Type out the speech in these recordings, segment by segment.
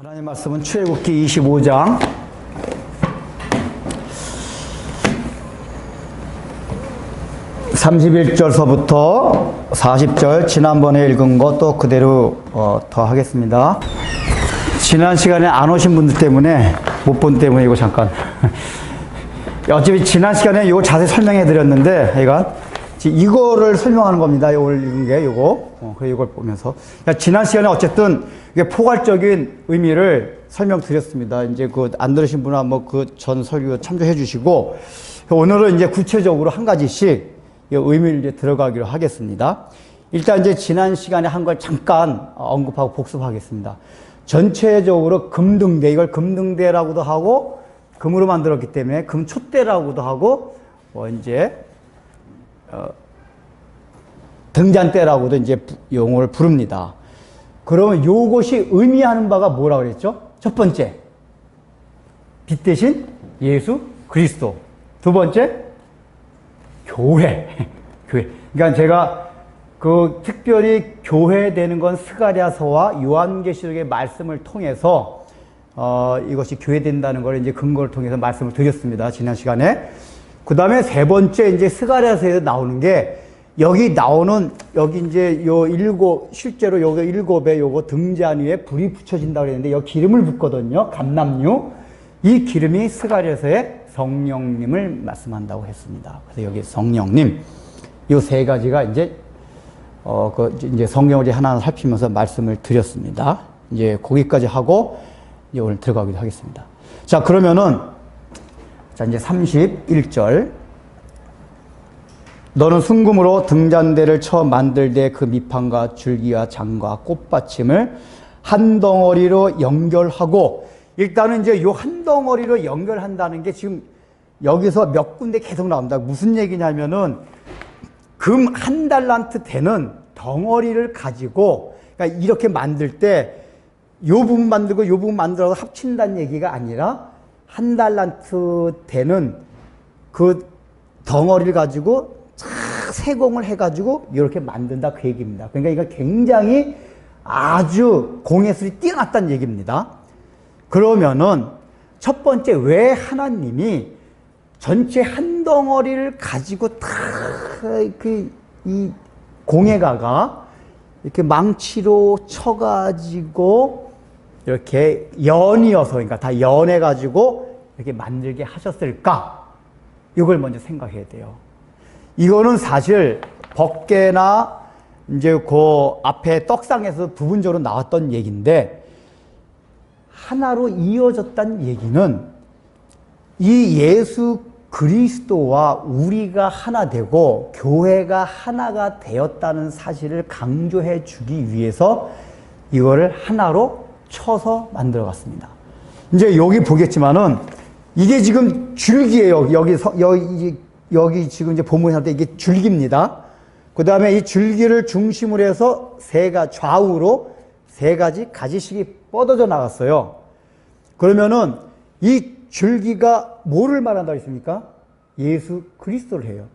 하나님 말씀은 출애굽기 25장 31절서부터 40절 지난번에 읽은 거 또 그대로 더 하겠습니다. 지난 시간에 안 오신 분들 때문에 못 본 때문에 이거 잠깐 어차피 지난 시간에 이거 자세히 설명해 드렸는데 이거를 설명하는 겁니다. 오늘 읽은 게 요거. 이걸 보면서. 지난 시간에 어쨌든 이게 포괄적인 의미를 설명드렸습니다. 이제 안 들으신 분은 한번 전 설교 참조해 주시고, 오늘은 이제 구체적으로 한 가지씩 의미를 이제 들어가기로 하겠습니다. 일단 이제 지난 시간에 한 걸 잠깐 언급하고 복습하겠습니다. 전체적으로 금등대, 이걸 금등대라고도 하고, 금으로 만들었기 때문에 금촛대라고도 하고, 등잔대라고도 이제 용어를 부릅니다. 그러면 요것이 의미하는 바가 뭐라고 그랬죠? 첫 번째, 빛 대신 예수 그리스도. 두 번째, 교회. 교회. 그러니까 제가 특별히 교회 되는 건 스가랴서와 요한계시록의 말씀을 통해서 이것이 교회 된다는 걸 이제 근거를 통해서 말씀을 드렸습니다. 지난 시간에. 그 다음에 세 번째 이제 스가랴서에서 나오는 게 여기 이제 실제로 여기 일곱에 요거 등잔 위에 불이 붙여진다고 그랬는데 여기 기름을 붓거든요. 감람유. 이 기름이 스가랴서에 성령님을 말씀한다고 했습니다. 그래서 여기 성령님. 요 세 가지가 이제 성경을 하나하나 살피면서 말씀을 드렸습니다. 이제 거기까지 하고 이제 오늘 들어가기도 하겠습니다. 자, 그러면은 이제 31절. 너는 순금으로 등잔대를 쳐 만들되 그 밑판과 줄기와 장과 꽃받침을 한 덩어리로 연결하고, 일단은 이제 요 한 덩어리로 연결한다는 게 지금 여기서 몇 군데 계속 나옵니다. 무슨 얘기냐면은 금 한 달란트 되는 덩어리를 가지고, 그러니까 이렇게 만들 때 요 부분 만들고 요 부분 만들어서 합친다는 얘기가 아니라 한 달란트 되는 그 덩어리를 가지고 세공을 해가지고 이렇게 만든다, 그 얘기입니다. 그러니까 이거 굉장히 아주 공예술이 뛰어났다는 얘기입니다. 그러면은 첫 번째, 왜 하나님이 전체 한 덩어리를 가지고 이 공예가가 이렇게 망치로 쳐가지고 이렇게 연이어서, 그러니까 다 연해가지고 이렇게 만들게 하셨을까? 이걸 먼저 생각해야 돼요. 이거는 사실 법궤나 이제 앞에 떡상에서 부분적으로 나왔던 얘기인데, 하나로 이어졌다는 얘기는 이 예수 그리스도와 우리가 하나 되고 교회가 하나가 되었다는 사실을 강조해 주기 위해서 이거를 하나로 쳐서 만들어 갔습니다. 이제 여기 보겠지만은 이게 지금 줄기예요. 여기 지금 이제 본문에 할 때 이게 줄기입니다. 그 다음에 이 줄기를 중심으로 해서 좌우로 세 가지 가지씩이 뻗어져 나갔어요. 그러면은 이 줄기가 뭐를 말한다고 했습니까? 예수 그리스도를 해요.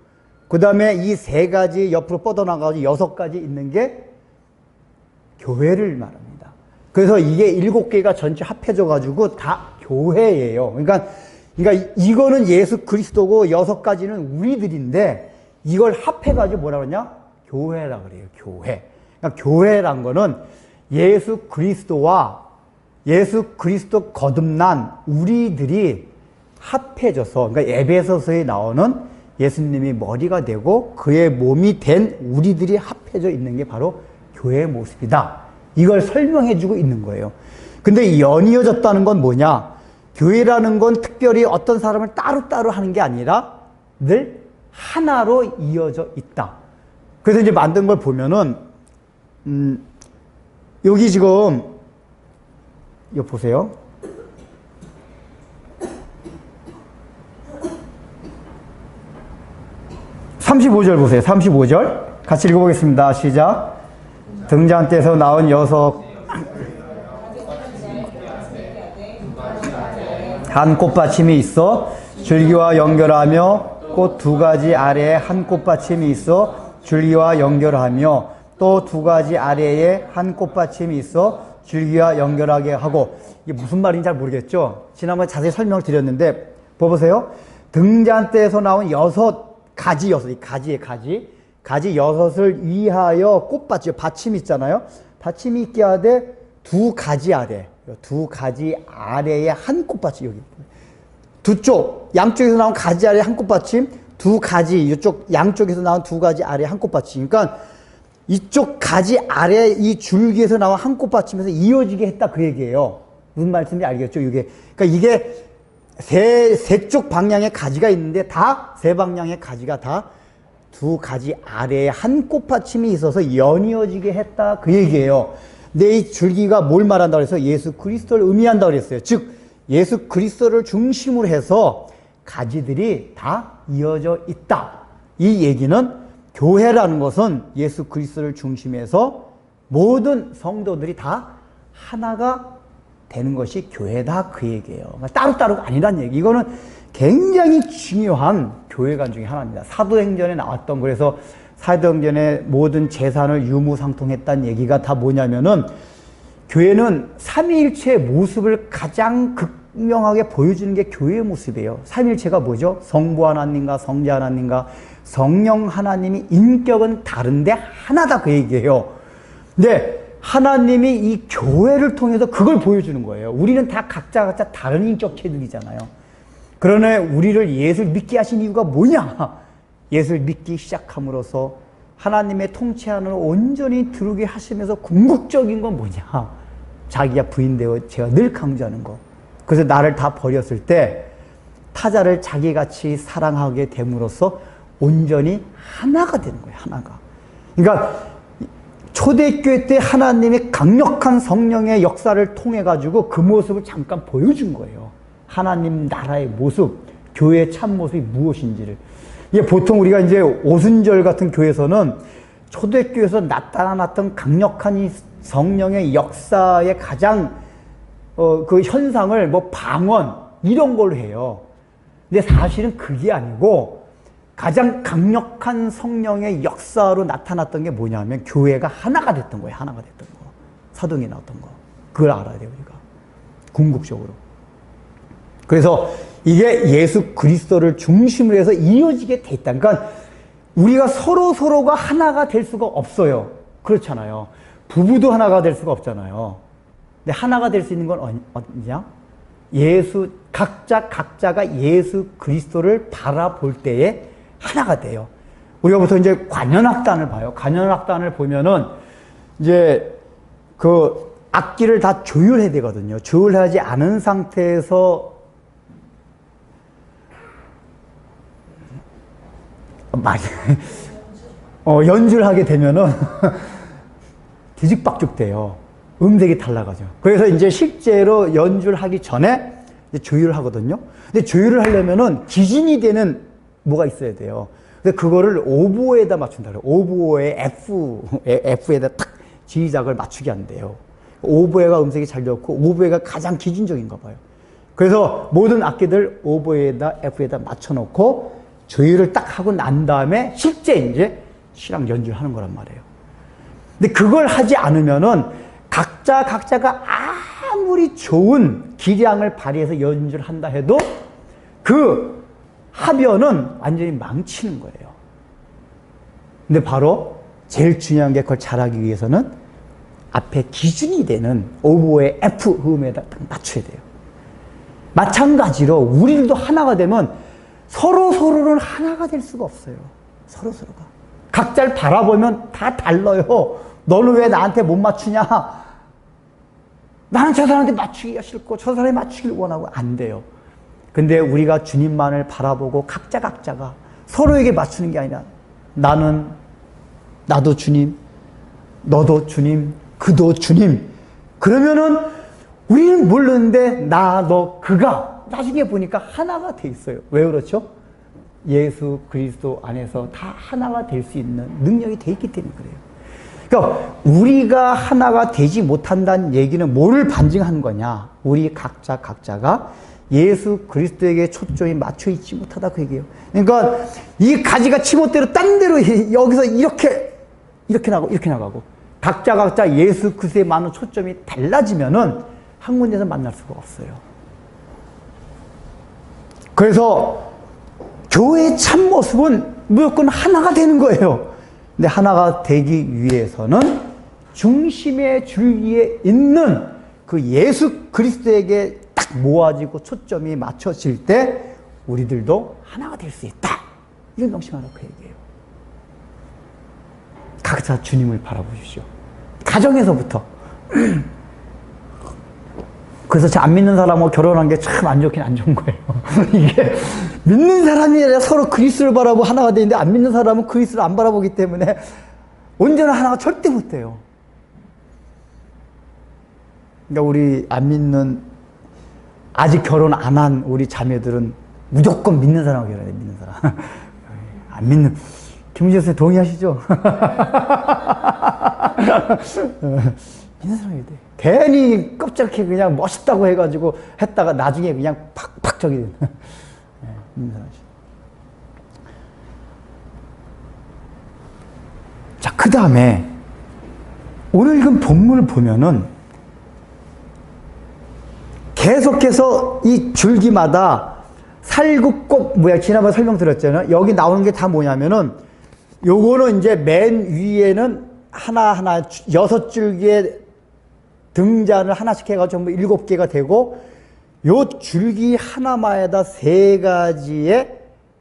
그 다음에 이 세 가지 옆으로 뻗어나가서 6가지 있는 게 교회를 말합니다. 그래서 이게 7개가 전체 합해져가지고 다 교회예요. 그러니까 이거는 예수 그리스도고 6가지는 우리들인데, 이걸 합해가지고 뭐라 그러냐? 교회라 그래요. 교회. 그러니까 교회란 거는 예수 그리스도와 예수 그리스도 거듭난 우리들이 합해져서, 그러니까 에베소서에 나오는 예수님이 머리가 되고 그의 몸이 된 우리들이 합해져 있는 게 바로 교회의 모습이다. 이걸 설명해 주고 있는 거예요. 근데 연이어졌다는 건 뭐냐? 교회라는 건 특별히 어떤 사람을 따로따로 하는 게 아니라 늘 하나로 이어져 있다. 그래서 이제 만든 걸 보면은, 여기 지금, 이거 보세요. 35절 보세요. 35절. 같이 읽어보겠습니다. 시작. 등잔대에서 나온 6 한 꽃받침이 있어 줄기와 연결하며, 꽃 2가지 아래에 한 꽃받침이 있어 줄기와 연결하며, 또 2가지 아래에 한 꽃받침이 있어 줄기와 연결하게 하고, 이게 무슨 말인지 잘 모르겠죠? 지난번에 자세히 설명을 드렸는데, 보세요. 등잔대에서 나온 6가지, 이 가지의 가지. 가지 6을 위하여 꽃받침, 받침 있잖아요. 받침이 있게 하되 2가지 아래, 2가지 아래에 한 꽃받침, 여기. 두 쪽, 양쪽에서 나온 가지 아래 한 꽃받침, 2가지, 이쪽 양쪽에서 나온 2가지 아래 한 꽃받침. 그러니까 이쪽 가지 아래 이 줄기에서 나온 한 꽃받침에서 이어지게 했다, 그 얘기예요. 무슨 말씀인지 알겠죠? 이게. 그러니까 이게 세 쪽 방향의 가지가 있는데 세 방향의 가지가 다 2가지 아래에 한 꽃받침이 있어서 연이어지게 했다, 그 얘기예요. 근데 이 줄기가 뭘 말한다고 해서 예수 그리스도를 의미한다고 그랬어요. 즉 예수 그리스도를 중심으로 해서 가지들이 다 이어져 있다. 이 얘기는 교회라는 것은 예수 그리스도를 중심해서 모든 성도들이 다 하나가 되는 것이 교회다, 그 얘기예요. 그러니까 따로따로가 아니란 얘기. 이거는 굉장히 중요한 교회관 중에 하나입니다. 사도행전에 나왔던, 그래서 사도행전의 모든 재산을 유무상통했다는 얘기가 다 뭐냐면은 교회는 삼위일체의 모습을 가장 극명하게 보여주는 게 교회의 모습이에요. 삼위일체가 뭐죠? 성부 하나님과 성자 하나님과 성령 하나님이 인격은 다른데 하나다, 그 얘기예요. 근데 하나님이 이 교회를 통해서 그걸 보여주는 거예요. 우리는 다 각자 다른 인격체들이잖아요. 그러나 우리를 예수를 믿게 하신 이유가 뭐냐? 예수를 믿기 시작함으로써 하나님의 통치 안으로 온전히 들어오게 하시면서 궁극적인 건 뭐냐? 자기가 부인되어 제가 늘 강조하는 거. 그래서 나를 다 버렸을 때 타자를 자기같이 사랑하게 됨으로써 온전히 하나가 되는 거예요. 하나가. 그러니까 초대교회 때 하나님이 강력한 성령의 역사를 통해 가지고 그 모습을 잠깐 보여준 거예요. 하나님 나라의 모습, 교회의 참 모습이 무엇인지를. 이게 보통 우리가 이제 오순절 같은 교회에서는 초대교회에서 나타났던 강력한 이 성령의 역사의 가장 그 현상을 뭐 방언 이런 걸로 해요. 근데 사실은 그게 아니고 가장 강력한 성령의 역사로 나타났던 게 뭐냐면 교회가 하나가 됐던 거예요. 하나가 됐던 거. 사도행전에 나왔던 거. 그걸 알아야 돼요, 우리가. 궁극적으로. 그래서 이게 예수 그리스도를 중심으로 해서 이어지게 돼 있다. 그러니까 우리가 서로가 하나가 될 수가 없어요. 그렇잖아요. 부부도 하나가 될 수가 없잖아요. 근데 하나가 될 수 있는 건 어디냐? 각자가 예수 그리스도를 바라볼 때에 하나가 돼요. 우리가 보통 이제 관현악단을 봐요. 관현악단을 보면은 이제 그 악기를 다 조율해야 되거든요. 조율하지 않은 상태에서 연주를 하게 되면은 뒤죽박죽 돼요. 음색이 달라가죠. 그래서 이제 실제로 연주를 하기 전에 이제 조율을 하거든요. 근데 조율을 하려면은 기준이 되는 뭐가 있어야 돼요. 근데 그거를 오보에다 맞춘다 그래요. 오보에 F에다 탁 지휘작을 맞추게 한대요. 오보에가 음색이 잘 좋고 오보에가 가장 기준적인가 봐요. 그래서 모든 악기들 오보에다 F에다 맞춰놓고 조율을 딱 하고 난 다음에 실제 이제 실황 연주를 하는 거란 말이에요. 근데 그걸 하지 않으면은 각자가 아무리 좋은 기량을 발휘해서 연주를 한다 해도 그 합연은 완전히 망치는 거예요. 근데 바로 제일 중요한 게 그걸 잘하기 위해서는 앞에 기준이 되는 오보의 F 음에다 딱 맞춰야 돼요. 마찬가지로 우리들도 하나가 되면 서로는 하나가 될 수가 없어요. 서로가. 각자를 바라보면 다 달라요. 너는 왜 나한테 못 맞추냐? 나는 저 사람한테 맞추기가 싫고 저 사람이 맞추기를 원하고 안 돼요. 근데 우리가 주님만을 바라보고 각자가 서로에게 맞추는 게 아니라 나도 주님, 너도 주님, 그도 주님. 그러면은 우리는 모르는데 나, 너, 그가 나중에 보니까 하나가 돼 있어요. 왜 그렇죠? 예수 그리스도 안에서 다 하나가 될 수 있는 능력이 돼 있기 때문에 그래요. 그러니까 우리가 하나가 되지 못한다는 얘기는 뭐를 반증하는 거냐? 우리 각자가 예수 그리스도에게 초점이 맞춰 있지 못하다 그 얘기예요. 그러니까 이 가지가 치못대로 딴 데로 여기서 이렇게 나가고 각자 예수 그리스도에 맞는 초점이 달라지면은 한 군데서 만날 수가 없어요. 그래서 교회의 참모습은 무조건 하나가 되는 거예요. 근데 하나가 되기 위해서는 중심의 줄기에 있는 그 예수 그리스도에게 딱 모아지고 초점이 맞춰질 때 우리들도 하나가 될 수 있다. 이걸 명심하라고 그 얘기해요. 각자 주님을 바라보십시오. 가정에서부터. 그래서 안 믿는 사람하고 결혼한 게 참 안 좋긴 안 좋은 거예요. 이게 믿는 사람이 아니라 서로 그리스도를 바라보고 하나가 되는데 안 믿는 사람은 그리스도를 안 바라보기 때문에 온전한 하나가 절대 못 돼요. 그러니까 우리 안 믿는, 아직 결혼 안 한 우리 자매들은 무조건 믿는 사람하고 결혼해. 믿는 사람. 안 믿는, 김은지 선생님 동의하시죠? 믿는 사람이 돼. 괜히 껍질게 그냥 멋있다고 해가지고 했다가 나중에 그냥 팍팍 저기 되는. 믿는 사람이죠. 자, 그 다음에 오늘 읽은 본문을 보면은 계속해서 이 줄기마다 살구꽃 모양, 지난번에 설명드렸잖아요. 여기 나오는 게 다 뭐냐면은 요거는 이제 맨 위에는 하나하나 6줄기의 등잔을 하나씩 해가지고 전부 7개가 되고 요 줄기 하나마에다 3가지의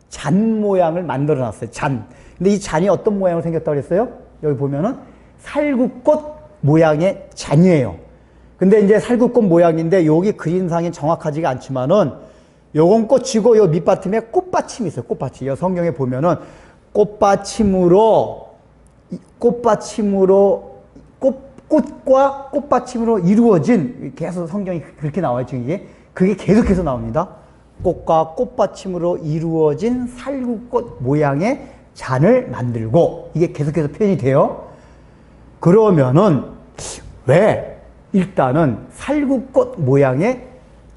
잔 모양을 만들어 놨어요. 잔. 근데 이 잔이 어떤 모양으로 생겼다고 그랬어요? 여기 보면은 살구꽃 모양의 잔이에요. 근데 이제 살구꽃 모양인데 여기 그림상이 정확하지가 않지만은 요건 꽃이고 요 밑바탕에 꽃받침이 있어요. 꽃받침. 이 성경에 보면은 꽃과 꽃받침으로 이루어진, 계속 성경이 그렇게 나와요. 지금 이게 그게 계속해서 나옵니다. 꽃과 꽃받침으로 이루어진 살구꽃 모양의 잔을 만들고, 이게 계속해서 표현이 돼요. 그러면은 왜 일단은 살구꽃 모양의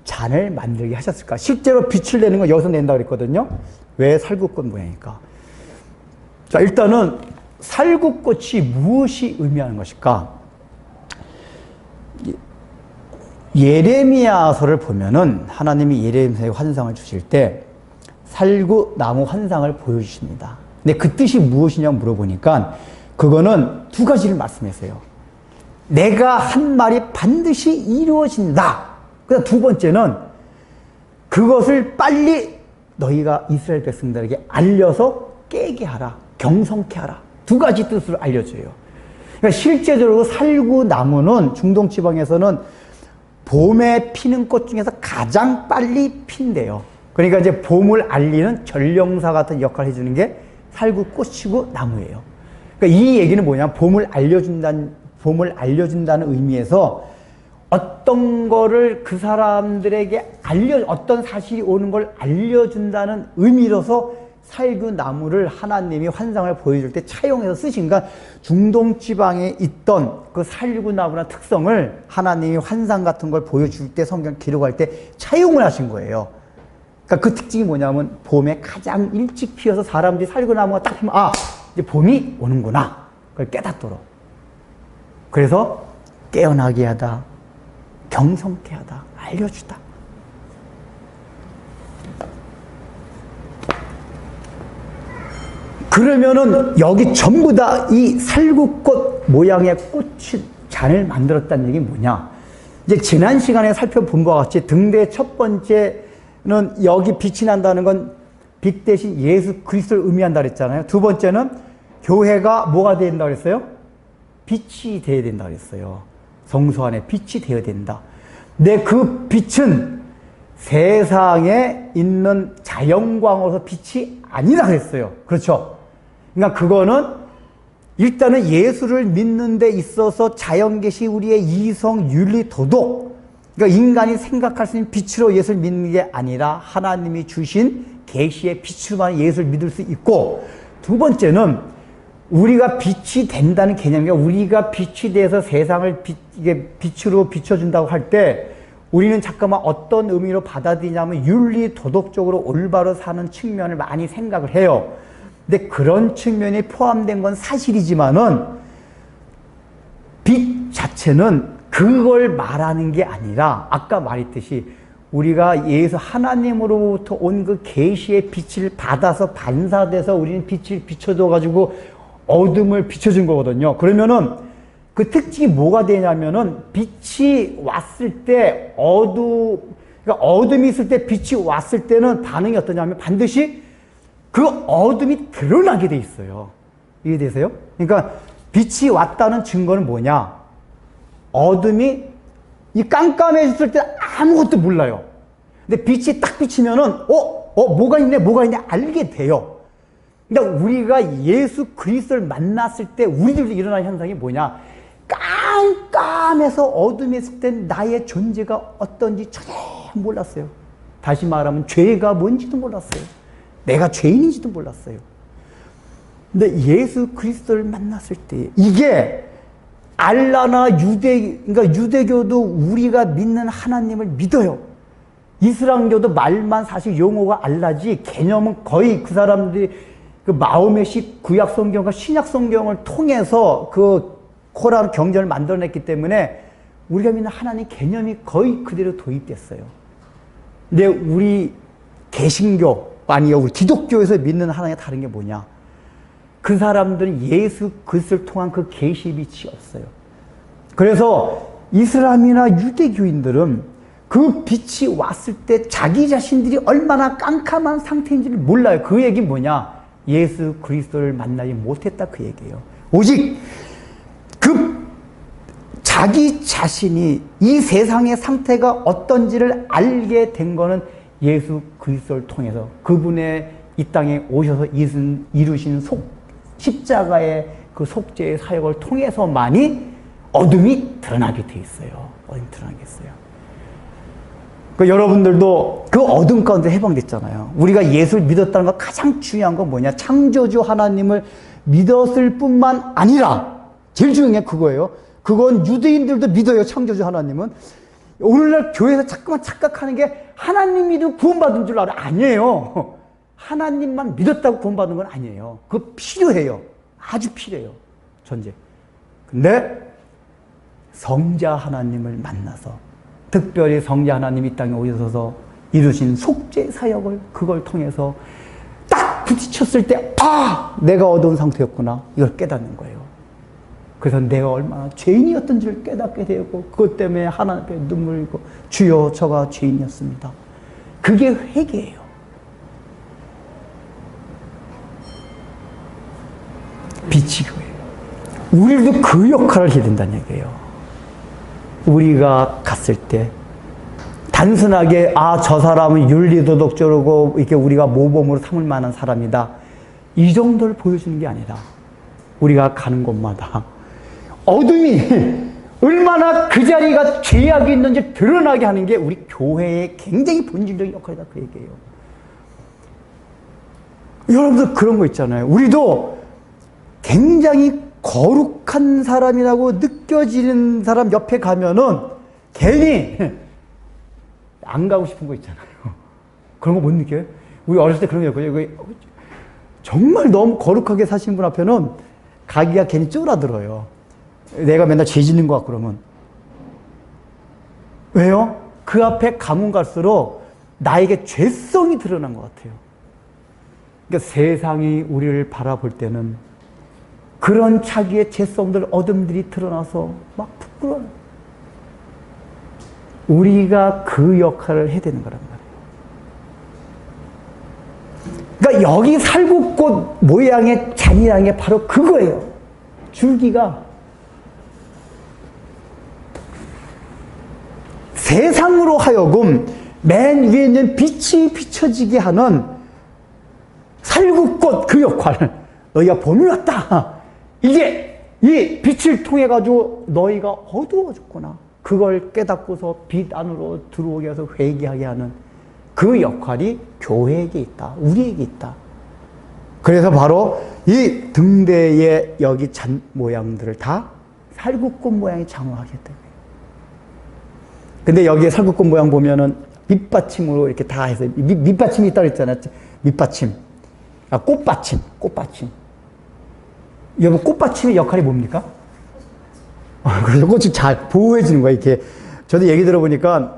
잔을 만들게 하셨을까? 실제로 빛을 내는 건 여기서 낸다고 그랬거든요. 왜 살구꽃 모양일까? 자, 일단은 살구꽃이 무엇이 의미하는 것일까? 예레미야서를 보면은 하나님이 예레미야의 환상을 주실 때 살구나무 환상을 보여주십니다. 근데 그 뜻이 무엇이냐고 물어보니까 그거는 2가지를 말씀했어요. 내가 한 말이 반드시 이루어진다. 그다음 2번째는 그것을 빨리 너희가 이스라엘 백성들에게 알려서 깨게 하라. 경성케 하라. 2가지 뜻으로 알려줘요. 그러니까 실제적으로 살구나무는 중동 지방에서는 봄에 피는 꽃 중에서 가장 빨리 핀대요. 그러니까 이제 봄을 알리는 전령사 같은 역할을 해주는 게 살구꽃이고 나무예요. 그러니까 이 얘기는 뭐냐? 봄을 알려준다는 의미에서 어떤 거를 그 사람들에게 어떤 사실이 오는 걸 알려준다는 의미로서 살구나무를 하나님이 환상을 보여줄 때 차용해서 쓰신, 그러니까 중동 지방에 있던 그 살구나무라는 특성을 하나님이 환상 같은 걸 보여줄 때 성경 기록할 때 차용을 하신 거예요. 그러니까 그 특징이 뭐냐면 봄에 가장 일찍 피어서 사람들이 살구나무가 딱 피면 이제 봄이 오는구나. 그걸 깨닫도록. 그래서 깨어나게 하다, 경성케 하다, 알려주다. 그러면은 여기 전부 다 이 살구꽃 모양의 잔을 만들었다는 얘기는 뭐냐? 이제 지난 시간에 살펴본 바와 같이 등대 첫 번째는 여기 빛이 난다는 건 빛 대신 예수 그리스도를 의미한다 그랬잖아요. 2번째는 교회가 뭐가 된다 그랬어요? 빛이 되어야 된다 그랬어요. 성소 안에 빛이 되어야 된다. 근데 그 빛은 세상에 있는 자연광으로서 빛이 아니라 그랬어요. 그렇죠? 그러니까 그거는 일단은 예수를 믿는 데 있어서 자연계시 우리의 이성, 윤리, 도덕, 그러니까 인간이 생각할 수 있는 빛으로 예수를 믿는 게 아니라 하나님이 주신 계시의 빛으로만 예수를 믿을 수 있고, 2번째는 우리가 빛이 된다는 개념이 우리가 빛이 돼서 세상을 이게 빛으로 비춰준다고 할 때 우리는 잠깐만 어떤 의미로 받아들이냐면 윤리, 도덕적으로 올바로 사는 측면을 많이 생각을 해요. 근데 그런 측면이 포함된 건 사실이지만은 자체는 그걸 말하는 게 아니라 아까 말했듯이 우리가 예수 하나님으로부터 온 그 계시의 빛을 받아서 반사돼서 우리는 빛을 비춰줘 가지고 어둠을 비춰준 거거든요. 그러면은 그 특징이 뭐가 되냐면은 빛이 왔을 때 그러니까 어둠이 있을 때 빛이 왔을 때는 반응이 어떠냐면 반드시 그 어둠이 드러나게 돼 있어요. 이해되세요? 그러니까 빛이 왔다는 증거는 뭐냐? 어둠이 이 깜깜해졌을 때 아무것도 몰라요. 근데 빛이 딱 비치면은 뭐가 있네 알게 돼요. 그러니까 우리가 예수 그리스도를 만났을 때 우리들도 일어나는 현상이 뭐냐? 깜깜해서 어둠에 있을 때 나의 존재가 어떤지 전혀 몰랐어요. 다시 말하면 죄가 뭔지도 몰랐어요. 내가 죄인인지도 몰랐어요. 근데 예수 그리스도를 만났을 때 이게 알라나 그러니까 유대교도 우리가 믿는 하나님을 믿어요. 이슬람교도 말만 사실 용어가 알라지 개념은 거의 그 사람들이 그 마호메식 구약 성경과 신약 성경을 통해서 그 코란 경전을 만들어냈기 때문에 우리가 믿는 하나님 개념이 거의 그대로 도입됐어요. 근데 우리 개신교 아니요 우리 기독교에서 믿는 하나님과 다른 게 뭐냐? 그 사람들은 예수 그리스도를 통한 그 계시의 빛이 없어요. 그래서 이슬람이나 유대교인들은 그 빛이 왔을 때 자기 자신들이 얼마나 깜깜한 상태인지를 몰라요. 그 얘기는 뭐냐? 예수 그리스도를 만나지 못했다 그 얘기예요. 오직 그 자기 자신이 이 세상의 상태가 어떤지를 알게 된 거는 예수 그리스도를 통해서 그분의 이 땅에 오셔서 이루신 십자가의 그 속죄의 사역을 통해서만이 어둠이 드러나게 돼 있어요. 어둠이 드러나겠어요. 그 여러분들도 그 어둠 가운데 해방됐잖아요. 우리가 예수를 믿었다는 거 가장 중요한 건 뭐냐? 창조주 하나님을 믿었을 뿐만 아니라 제일 중요한 게 그거예요. 그건 유대인들도 믿어요. 창조주 하나님은. 오늘날 교회에서 자꾸만 착각하는 게 하나님 믿으면 구원받은 줄 알아요. 아니에요. 하나님만 믿었다고 구원받는 건 아니에요. 그거 필요해요. 아주 필요해요. 존재. 근데 성자 하나님을 만나서 특별히 성자 하나님이 이 땅에 오셔서 이루신 속죄 사역을 그걸 통해서 딱 부딪혔을 때 내가 어두운 상태였구나. 이걸 깨닫는 거예요. 그래서 내가 얼마나 죄인이었던지를 깨닫게 되고 그것 때문에 하나님 앞에 눈물 흘리고 주여 저가 죄인이었습니다. 그게 회개예요. 빛이 그거예요. 우리도 그 역할을 해야 된다는 얘기예요. 우리가 갔을 때 단순하게 저 사람은 윤리도덕적으로 이렇게 우리가 모범으로 삼을 만한 사람이다. 이 정도를 보여주는 게 아니라 우리가 가는 곳마다 어둠이 얼마나 그 자리가 죄악이 있는지 드러나게 하는 게 우리 교회의 굉장히 본질적인 역할이다 그 얘기예요. 여러분들 그런 거 있잖아요. 우리도 굉장히 거룩한 사람이라고 느껴지는 사람 옆에 가면은 괜히 안 가고 싶은 거 있잖아요. 그런 거 못 느껴요? 우리 어렸을 때 그런 게 있거든요. 정말 너무 거룩하게 사시는 분 앞에는 가기가 괜히 쫄아들어요. 내가 맨날 죄 짓는 것 같고 그러면. 왜요? 그 앞에 가면 갈수록 나에게 죄성이 드러난 것 같아요. 그러니까 세상이 우리를 바라볼 때는 그런 자기의 죄성들, 어둠들이 드러나서 막 부끄러워요. 우리가 그 역할을 해야 되는 거란 말이에요. 그러니까 여기 살구꽃 모양의 잔이라는 게 바로 그거예요. 줄기가 세상으로 하여금 맨 위에 있는 빛이 비춰지게 하는 살구꽃 그 역할을 너희가 봄이 왔다. 이게 이 빛을 통해 가지고 너희가 어두워졌구나. 그걸 깨닫고서 빛 안으로 들어오게 해서 회개하게 하는 그 역할이 교회에게 있다. 우리에게 있다. 그래서 바로 이 등대의 여기 잔 모양들을 다 살구꽃 모양이 장화하게 돼요. 근데 여기에 살구꽃 모양 보면은 밑받침으로 이렇게 다 해서 밑받침이 있다고 했잖아요. 밑받침. 꽃받침. 여러분 꽃받침의 역할이 뭡니까? 그래서 꽃이 잘 보호해주는 거야, 이렇게. 저도 얘기 들어보니까,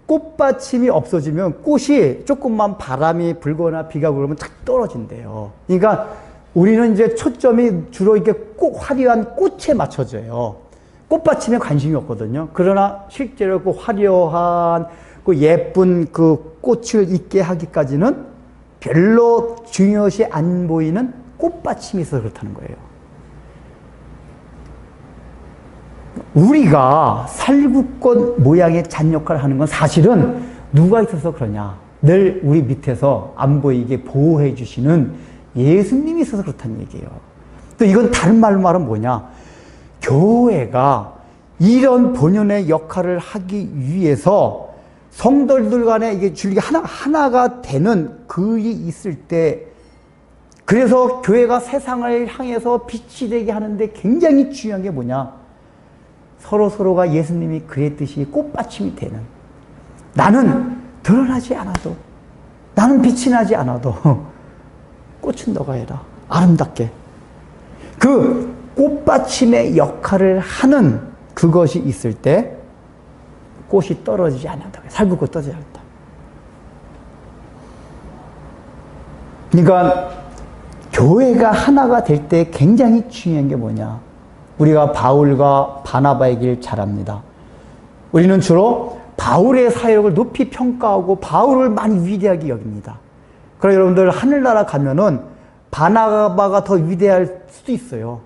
꽃받침이 없어지면 꽃이 조금만 바람이 불거나 비가 그러면 탁 떨어진대요. 그러니까 우리는 이제 초점이 주로 이렇게 화려한 꽃에 맞춰져요. 꽃받침에 관심이 없거든요. 그러나 실제로 그 화려한 그 예쁜 그 꽃을 있게 하기까지는 별로 중요시 안 보이는 꽃받침이 있어서 그렇다는 거예요. 우리가 살구꽃 모양의 잔 역할을 하는 건 사실은 누가 있어서 그러냐. 늘 우리 밑에서 안 보이게 보호해 주시는 예수님이 있어서 그렇다는 얘기예요. 또 이건 다른 말로 말하면 뭐냐. 교회가 이런 본연의 역할을 하기 위해서 성도들 간에 이게 줄기 하나가 되는 그이 있을 때, 그래서 교회가 세상을 향해서 빛이 되게 하는데 굉장히 중요한 게 뭐냐. 서로가 예수님이 그랬듯이 꽃받침이 되는, 나는 드러나지 않아도, 나는 빛이 나지 않아도 꽃은 너가 해라. 아름답게. 그 꽃받침의 역할을 하는 그것이 있을 때 꽃이 떨어지지 않는다. 살구꽃 떨어지지 않는다. 그러니까 교회가 하나가 될 때 굉장히 중요한 게 뭐냐. 우리가 바울과 바나바의 길 잘 압니다. 우리는 주로 바울의 사역을 높이 평가하고 바울을 많이 위대하게 여깁니다. 그러나 여러분들 하늘나라 가면은 바나바가 더 위대할 수도 있어요.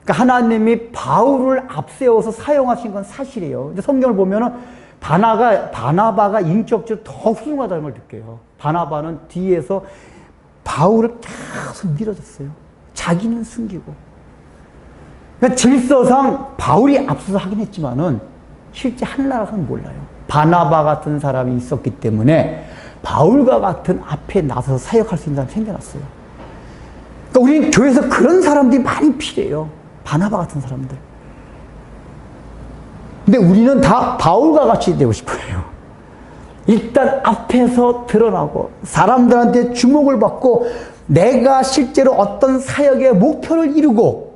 그러니까 하나님이 바울을 앞세워서 사용하신 건 사실이에요. 근데 성경을 보면은 바나바가 인격적으로 더 훌륭하다는 걸 느껴요. 바나바는 뒤에서 바울을 계속 밀어줬어요. 자기는 숨기고. 그러니까 질서상 바울이 앞서서 하긴 했지만은 실제 하늘나라에서는 몰라요. 바나바 같은 사람이 있었기 때문에 바울과 같은 앞에 나서서 사역할 수 있는 사람이 생겨났어요. 그러니까 우리는 교회에서 그런 사람들이 많이 필요해요. 바나바 같은 사람들. 근데 우리는 다 바울과 같이 되고 싶어요. 일단 앞에서 드러나고 사람들한테 주목을 받고 내가 실제로 어떤 사역의 목표를 이루고,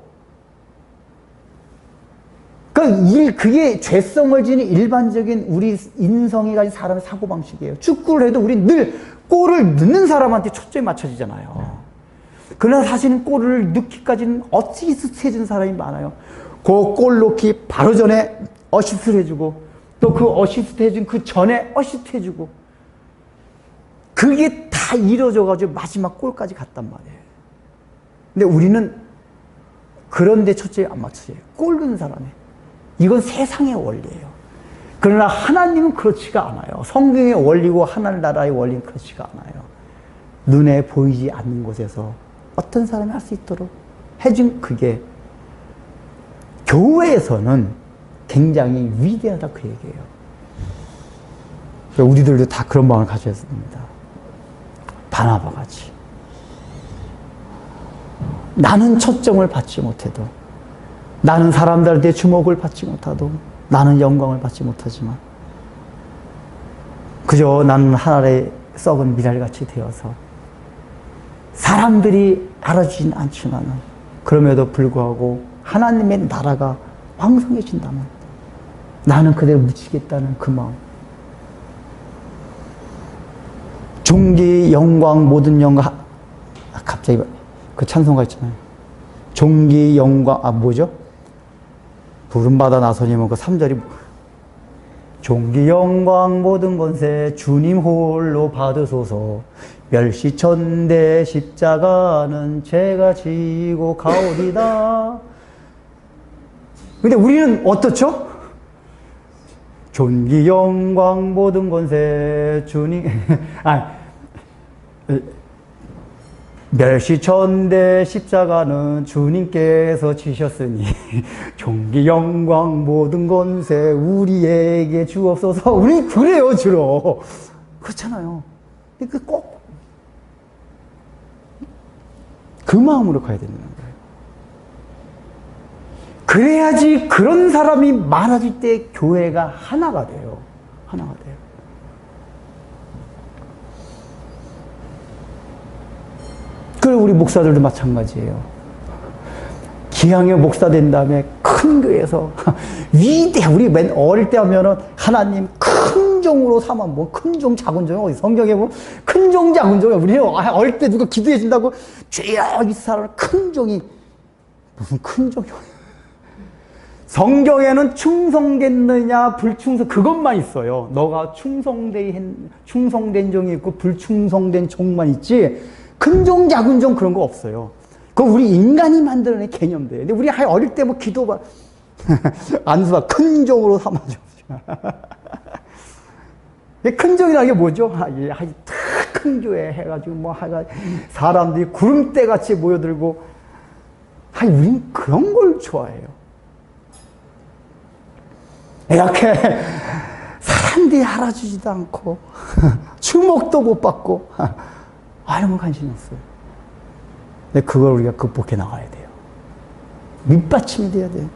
그게 죄성을 지닌 일반적인 우리 인성이 가진 사람의 사고방식이에요. 축구를 해도 우리는 늘 골을 넣는 사람한테 초점이 맞춰지잖아요. 그러나 사실은 골을 넣기까지는 어시스트 해준 사람이 많아요. 그 골 넣기 바로 전에 어시스트를 해주고, 또 그 어시스트 해준 그 전에 어시스트 해주고, 그게 다 이루어져가지고 마지막 골까지 갔단 말이에요. 근데 우리는 그런데 초점이 안 맞춰져요. 골 넣는 사람에. 이건 세상의 원리예요. 그러나 하나님은 그렇지가 않아요. 성경의 원리고 하늘나라의 원리는 그렇지가 않아요. 눈에 보이지 않는 곳에서 어떤 사람이 할 수 있도록 해준 그게 교회에서는 굉장히 위대하다 그 얘기예요. 우리들도 다 그런 마음을 가져야 됩니다. 바나바 같이. 나는 초점을 받지 못해도, 나는 사람들한테 주목을 받지 못하도, 나는 영광을 받지 못하지만 그저 나는 하늘에 썩은 미랄같이 되어서 사람들이 알아주진 않지만 그럼에도 불구하고 하나님의 나라가 왕성해진다면 나는 그대로 묻히겠다는 그 마음. 존귀, 영광, 모든 영광. 갑자기 그 찬송가 있잖아요. 존귀, 영광, 뭐죠? 부름받아 나서님은 그 3절이 존귀 영광 모든 권세 주님 홀로 받으소서 멸시천대 십자가는 제가 지고 가오리다. 근데 우리는 어떻죠? 존귀 영광 모든 권세 주님 멸시천대 십자가는 주님께서 지셨으니 존귀 영광 모든 권세 우리에게 주옵소서. 우리 그래요 주로. 그렇잖아요. 근데 꼭 그 마음으로 가야 되는 거예요. 그래야지 그런 사람이 많아질 때 교회가 하나가 돼요. 하나가 돼요. 그리고 우리 목사들도 마찬가지예요. 기왕에 목사 된 다음에 큰 큰 교회에서 우리 맨 어릴 때 하면은 하나님 큰 종으로 삼아, 뭐 큰 종, 작은 종이 어디 성경에 보면 큰 종, 작은 종이, 우리 어릴 때 누가 기도해 준다고 주여 이 사람 큰 종이 무슨 큰 종이. 성경에는 충성됐느냐 불충성 그것만 있어요. 너가 충성된 종이 있고 불충성된 종만 있지 큰 종 작은 종 그런 거 없어요. 그거 우리 인간이 만들어낸 개념들. 근데 우리 어릴 때 뭐 기도봐 안수가 큰 종으로 삼아줘. 큰 종이라는 게 뭐죠? 큰 교회 해가지고 뭐 사람들이 구름대 같이 모여들고 우린 그런 걸 좋아해요. 이렇게 사람들이 알아주지도 않고 주목도 못 받고 아무 관심이 없어요. 근데 그걸 우리가 극복해 나가야 돼요. 밑받침이 돼야 돼요.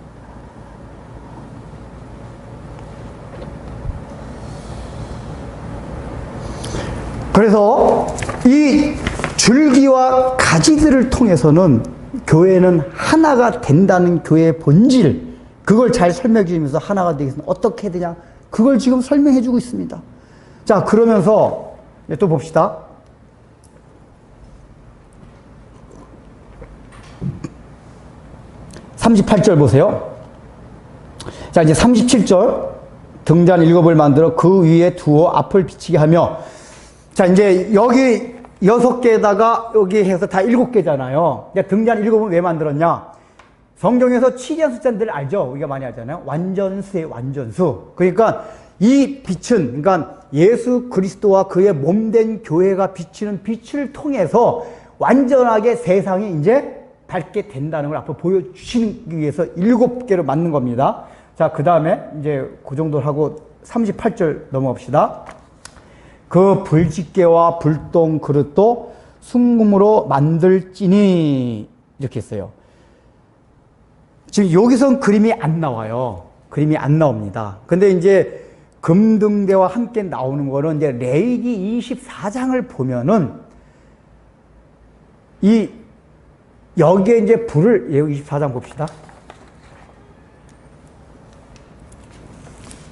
그래서 이 줄기와 가지들을 통해서는 교회는 하나가 된다는 교회의 본질, 그걸 잘 설명해 주면서 하나가 되기 위해서는 어떻게 해야 되냐, 그걸 지금 설명해 주고 있습니다. 자, 그러면서 또 봅시다. 38절 보세요. 자, 이제 37절 등잔 7을 만들어 그 위에 두어 앞을 비치게 하며, 자, 이제 여기 6개에다가 여기 해서 다 7개잖아요. 등잔 7은 왜 만들었냐? 성경에서 치리한 숫자들 알죠? 우리가 많이 하잖아요. 완전수의 완전수. 그러니까 이 빛은, 그러니까 예수 그리스도와 그의 몸된 교회가 비치는 빛을 통해서 완전하게 세상이 이제 밝게 된다는 걸 앞으로 보여주시기 위해서 7개로 만든 겁니다. 자, 그 다음에 이제 그 정도를 하고 38절 넘어갑시다. 그 불집게와 불똥 그릇도 순금으로 만들지니, 이렇게 했어요. 지금 여기선 그림이 안 나와요. 그림이 안 나옵니다. 근데 이제 금등대와 함께 나오는 거는 이제 레위기 24장을 보면은 여기에 이제 불을, 24장 봅시다.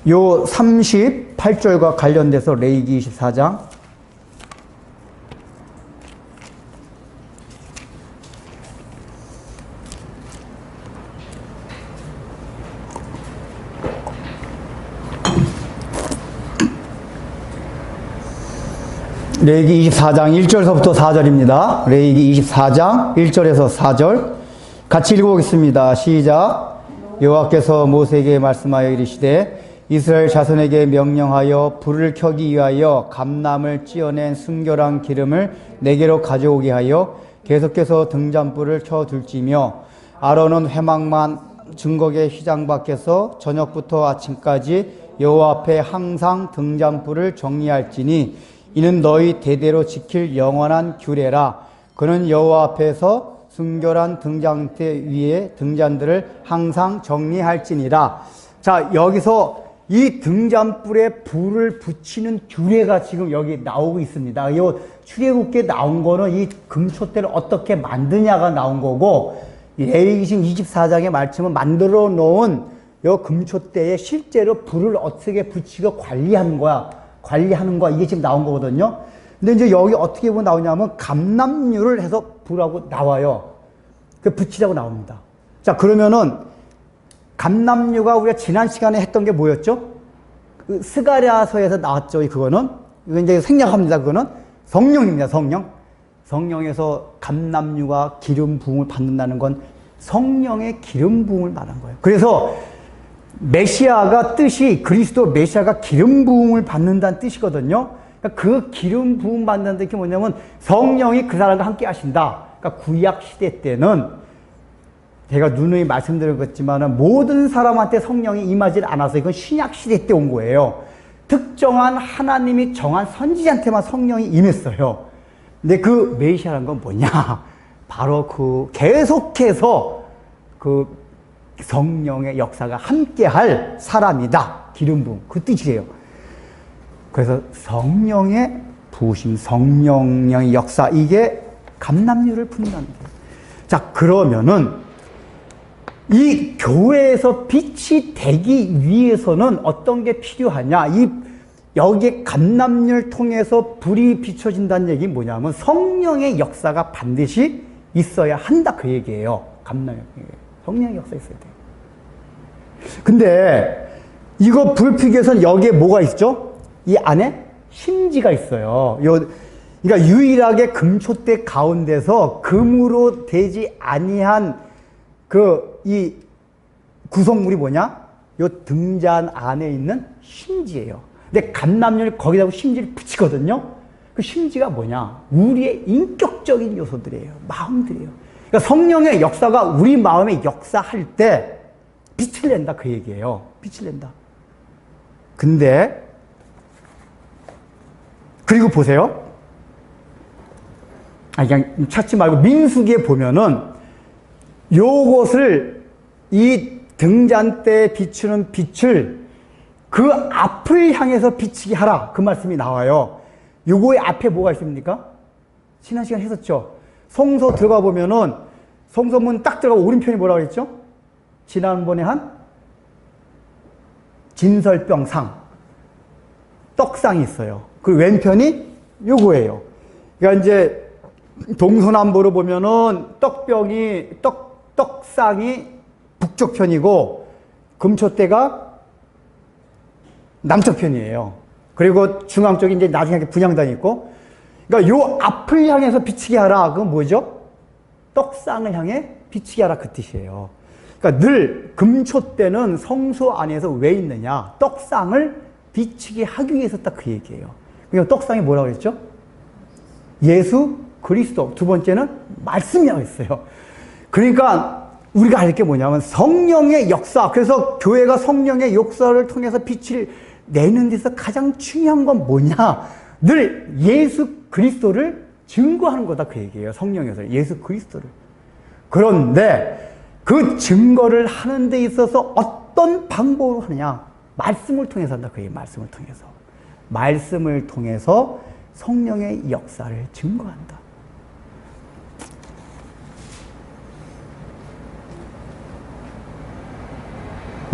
요 38절과 관련돼서 레위기 24장. 레위기 24장 1절서부터 4절입니다. 레위기 24장 1절에서 4절 같이 읽어보겠습니다. 시작. 여호와께서 모세에게 말씀하여 이르시되 이스라엘 자손에게 명령하여 불을 켜기 위하여 감람을 찧어낸 순결한 기름을 내게로 가져오게 하여 계속해서 등잔불을 켜둘지며 아론은 회막만 증거계 휘장 밖에서 저녁부터 아침까지 여호와 앞에 항상 등잔불을 정리할지니 이는 너희 대대로 지킬 영원한 규례라. 그는 여호와 앞에서 순결한 등잔대 위에 등잔들을 항상 정리할지니라. 자, 여기서 이 등잔불에 불을 붙이는 규례가 지금 여기 나오고 있습니다. 이 출애굽기에 나온 거는 이 금초대를 어떻게 만드냐가 나온 거고, 레위기 24장의 말씀은 만들어 놓은 이 금초대에 실제로 불을 어떻게 붙이고 관리하는 거야, 이게 지금 나온 거거든요. 근데 이제 여기 어떻게 보면 나오냐면 감람류를 해서 불하고 나와요. 그 붙이자고 나옵니다. 자, 그러면은 감람류가 우리가 지난 시간에 했던 게 뭐였죠? 그 스가랴서에서 나왔죠. 그거는 이거 이제 생략합니다. 그거는 성령입니다. 성령에서 감람류가 기름 부음을 받는다는 건 성령의 기름 부음을 말한 거예요. 그래서 메시아가 뜻이, 그리스도 메시아가 기름 부음을 받는다는 뜻이거든요. 그러니까 그 기름 부음 받는다는 뜻이 뭐냐면 성령이 그 사람과 함께 하신다. 그러니까 구약 시대 때는 제가 누누이 말씀드렸지만 모든 사람한테 성령이 임하지 않아서 이건 신약 시대 때 온 거예요. 특정한 하나님이 정한 선지자한테만 성령이 임했어요. 근데 그 메시아라는 건 뭐냐? 바로 그 계속해서 그 성령의 역사가 함께할 사람이다. 기름 부음, 그 뜻이에요. 그래서 성령의 부으심, 성령의 역사, 이게 감람류를 붓는다는 거예요. 자, 그러면은 이 교회에서 빛이 되기 위해서는 어떤 게 필요하냐? 여기에 감람유를 통해서 불이 비춰진다는 얘기는 뭐냐면 성령의 역사가 반드시 있어야 한다 그 얘기예요. 감람유. 성령의 역사 있어야 돼요. 근데 이거 불 피기 위해서는 여기에 뭐가 있죠? 이 안에 심지가 있어요. 그러니까 유일하게 금초대 가운데서 금으로 되지 아니한 이 구성물이 뭐냐? 요 등잔 안에 있는 심지예요. 근데 감람유를 거기다 심지를 붙이거든요. 그 심지가 뭐냐? 우리의 인격적인 요소들이에요. 마음들이에요. 그러니까 성령의 역사가 우리 마음에 역사할 때 빛을 낸다 그 얘기예요. 빛을 낸다. 근데 그리고 보세요. 그냥 찾지 말고 민수기에 보면은 요것을 이 등잔대에 비추는 빛을 그 앞을 향해서 비치게 하라 그 말씀이 나와요. 요거의 앞에 뭐가 있습니까? 지난 시간 했었죠. 성소 들어가 보면은 성소문 딱 들어가고 오른편이 뭐라고 그랬죠? 지난번에 한 진설병상 떡상이 있어요. 그리고 왼편이 요거예요. 그러니까 이제 동서남북으로 보면은 떡상이 북쪽 편이고 금초대가 남쪽 편이에요. 그리고 중앙 쪽에 이제 나중에 분향단이 있고, 그러니까 요 앞을 향해서 비치게 하라. 그건 뭐죠? 떡상을 향해 비치게 하라 그 뜻이에요. 그러니까 늘 금초대는 성소 안에서 왜 있느냐? 떡상을 비치게 하기 위해서 딱 그 얘기예요. 그러니까 떡상이 뭐라고 그랬죠? 예수 그리스도. 두 번째는 말씀이라고 했어요. 그러니까 우리가 알 게 뭐냐면 성령의 역사. 그래서 교회가 성령의 역사를 통해서 빛을 내는 데서 가장 중요한 건 뭐냐? 늘 예수 그리스도를 증거하는 거다 그 얘기예요. 성령에서 예수 그리스도를. 그런데 그 증거를 하는 데 있어서 어떤 방법으로 하느냐? 말씀을 통해서 한다 그 얘기예요. 말씀을 통해서. 말씀을 통해서 성령의 역사를 증거한다.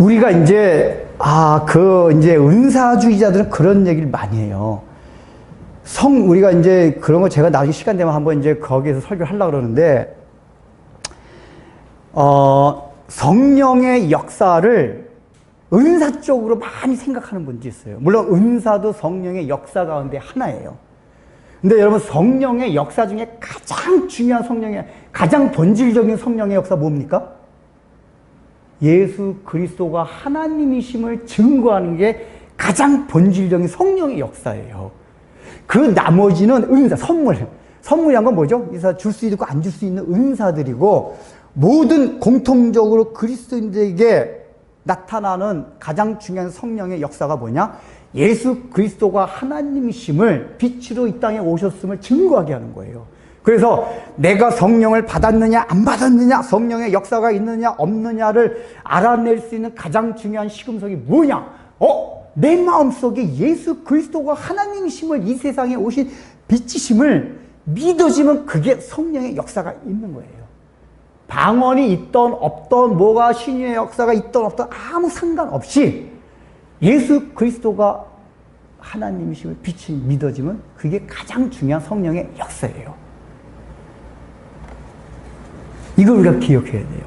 우리가 이제 이제 은사주의자들은 그런 얘기를 많이 해요. 우리가 이제 그런 거 제가 나중에 시간 되면 한번 이제 거기에서 설교를 하려고 그러는데, 성령의 역사를 은사 쪽으로 많이 생각하는 분들이 있어요. 물론 은사도 성령의 역사 가운데 하나예요. 근데 여러분 성령의 역사 중에 가장 중요한 가장 본질적인 성령의 역사 뭡니까? 예수 그리스도가 하나님이심을 증거하는 게 가장 본질적인 성령의 역사예요. 그 나머지는 은사, 선물이란 건 뭐죠? 은사 줄 수 있고 안 줄 수 있는 은사들이고, 모든 공통적으로 그리스도인들에게 나타나는 가장 중요한 성령의 역사가 뭐냐? 예수 그리스도가 하나님이심을 빛으로 이 땅에 오셨음을 증거하게 하는 거예요. 그래서 내가 성령을 받았느냐 안 받았느냐, 성령의 역사가 있느냐 없느냐를 알아낼 수 있는 가장 중요한 시금석이 뭐냐? 내 마음속에 예수 그리스도가 하나님이심을, 이 세상에 오신 빛이심을 믿어지면 그게 성령의 역사가 있는 거예요. 방언이 있던 없던, 뭐가 신유의 역사가 있던 없던 아무 상관없이 예수 그리스도가 하나님이심을 빛이 믿어지면 그게 가장 중요한 성령의 역사예요. 이걸 우리가 기억해야 돼요.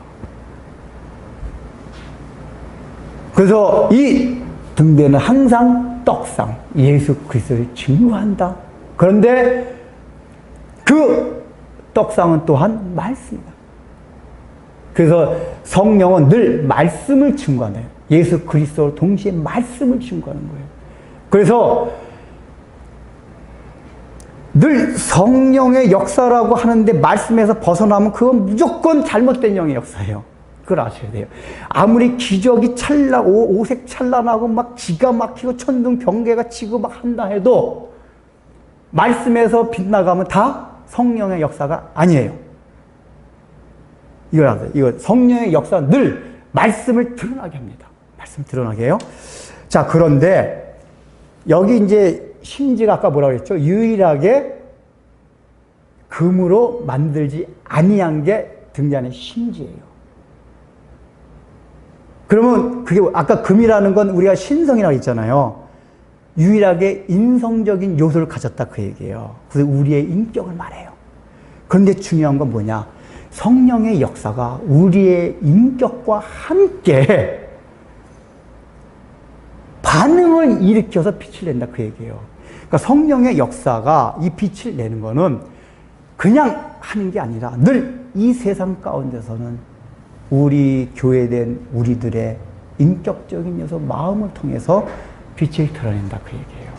그래서 이 등대는 항상 떡상, 예수 그리스도를 증거한다. 그런데 그 떡상은 또한 말씀이다. 그래서 성령은 늘 말씀을 증거하네요. 예수 그리스도로 동시에 말씀을 증거하는 거예요. 그래서 늘 성령의 역사라고 하는데 말씀에서 벗어나면 그건 무조건 잘못된 영의 역사예요. 그걸 아셔야 돼요. 아무리 기적이 오색 찬란하고 막 기가 막히고 천둥 번개가 치고 막 한다 해도 말씀에서 빗나가면 다 성령의 역사가 아니에요. 이걸 아세요. 이거 성령의 역사는 늘 말씀을 드러나게 합니다. 말씀 드러나게 해요. 자, 그런데 여기 이제 심지가 아까 뭐라고 했죠? 유일하게 금으로 만들지 아니한 게 등잔의 심지예요. 그러면 그게 아까 금이라는 건 우리가 신성이라고 했잖아요. 유일하게 인성적인 요소를 가졌다 그 얘기예요. 그래서 우리의 인격을 말해요. 그런데 중요한 건 뭐냐? 성령의 역사가 우리의 인격과 함께 반응을 일으켜서 빛을 낸다 그 얘기예요. 그러니까 성령의 역사가 이 빛을 내는 거는 그냥 하는 게 아니라 늘 이 세상 가운데서는 우리 교회된 우리들의 인격적인 요소, 마음을 통해서 빛을 드러낸다 그 얘기예요.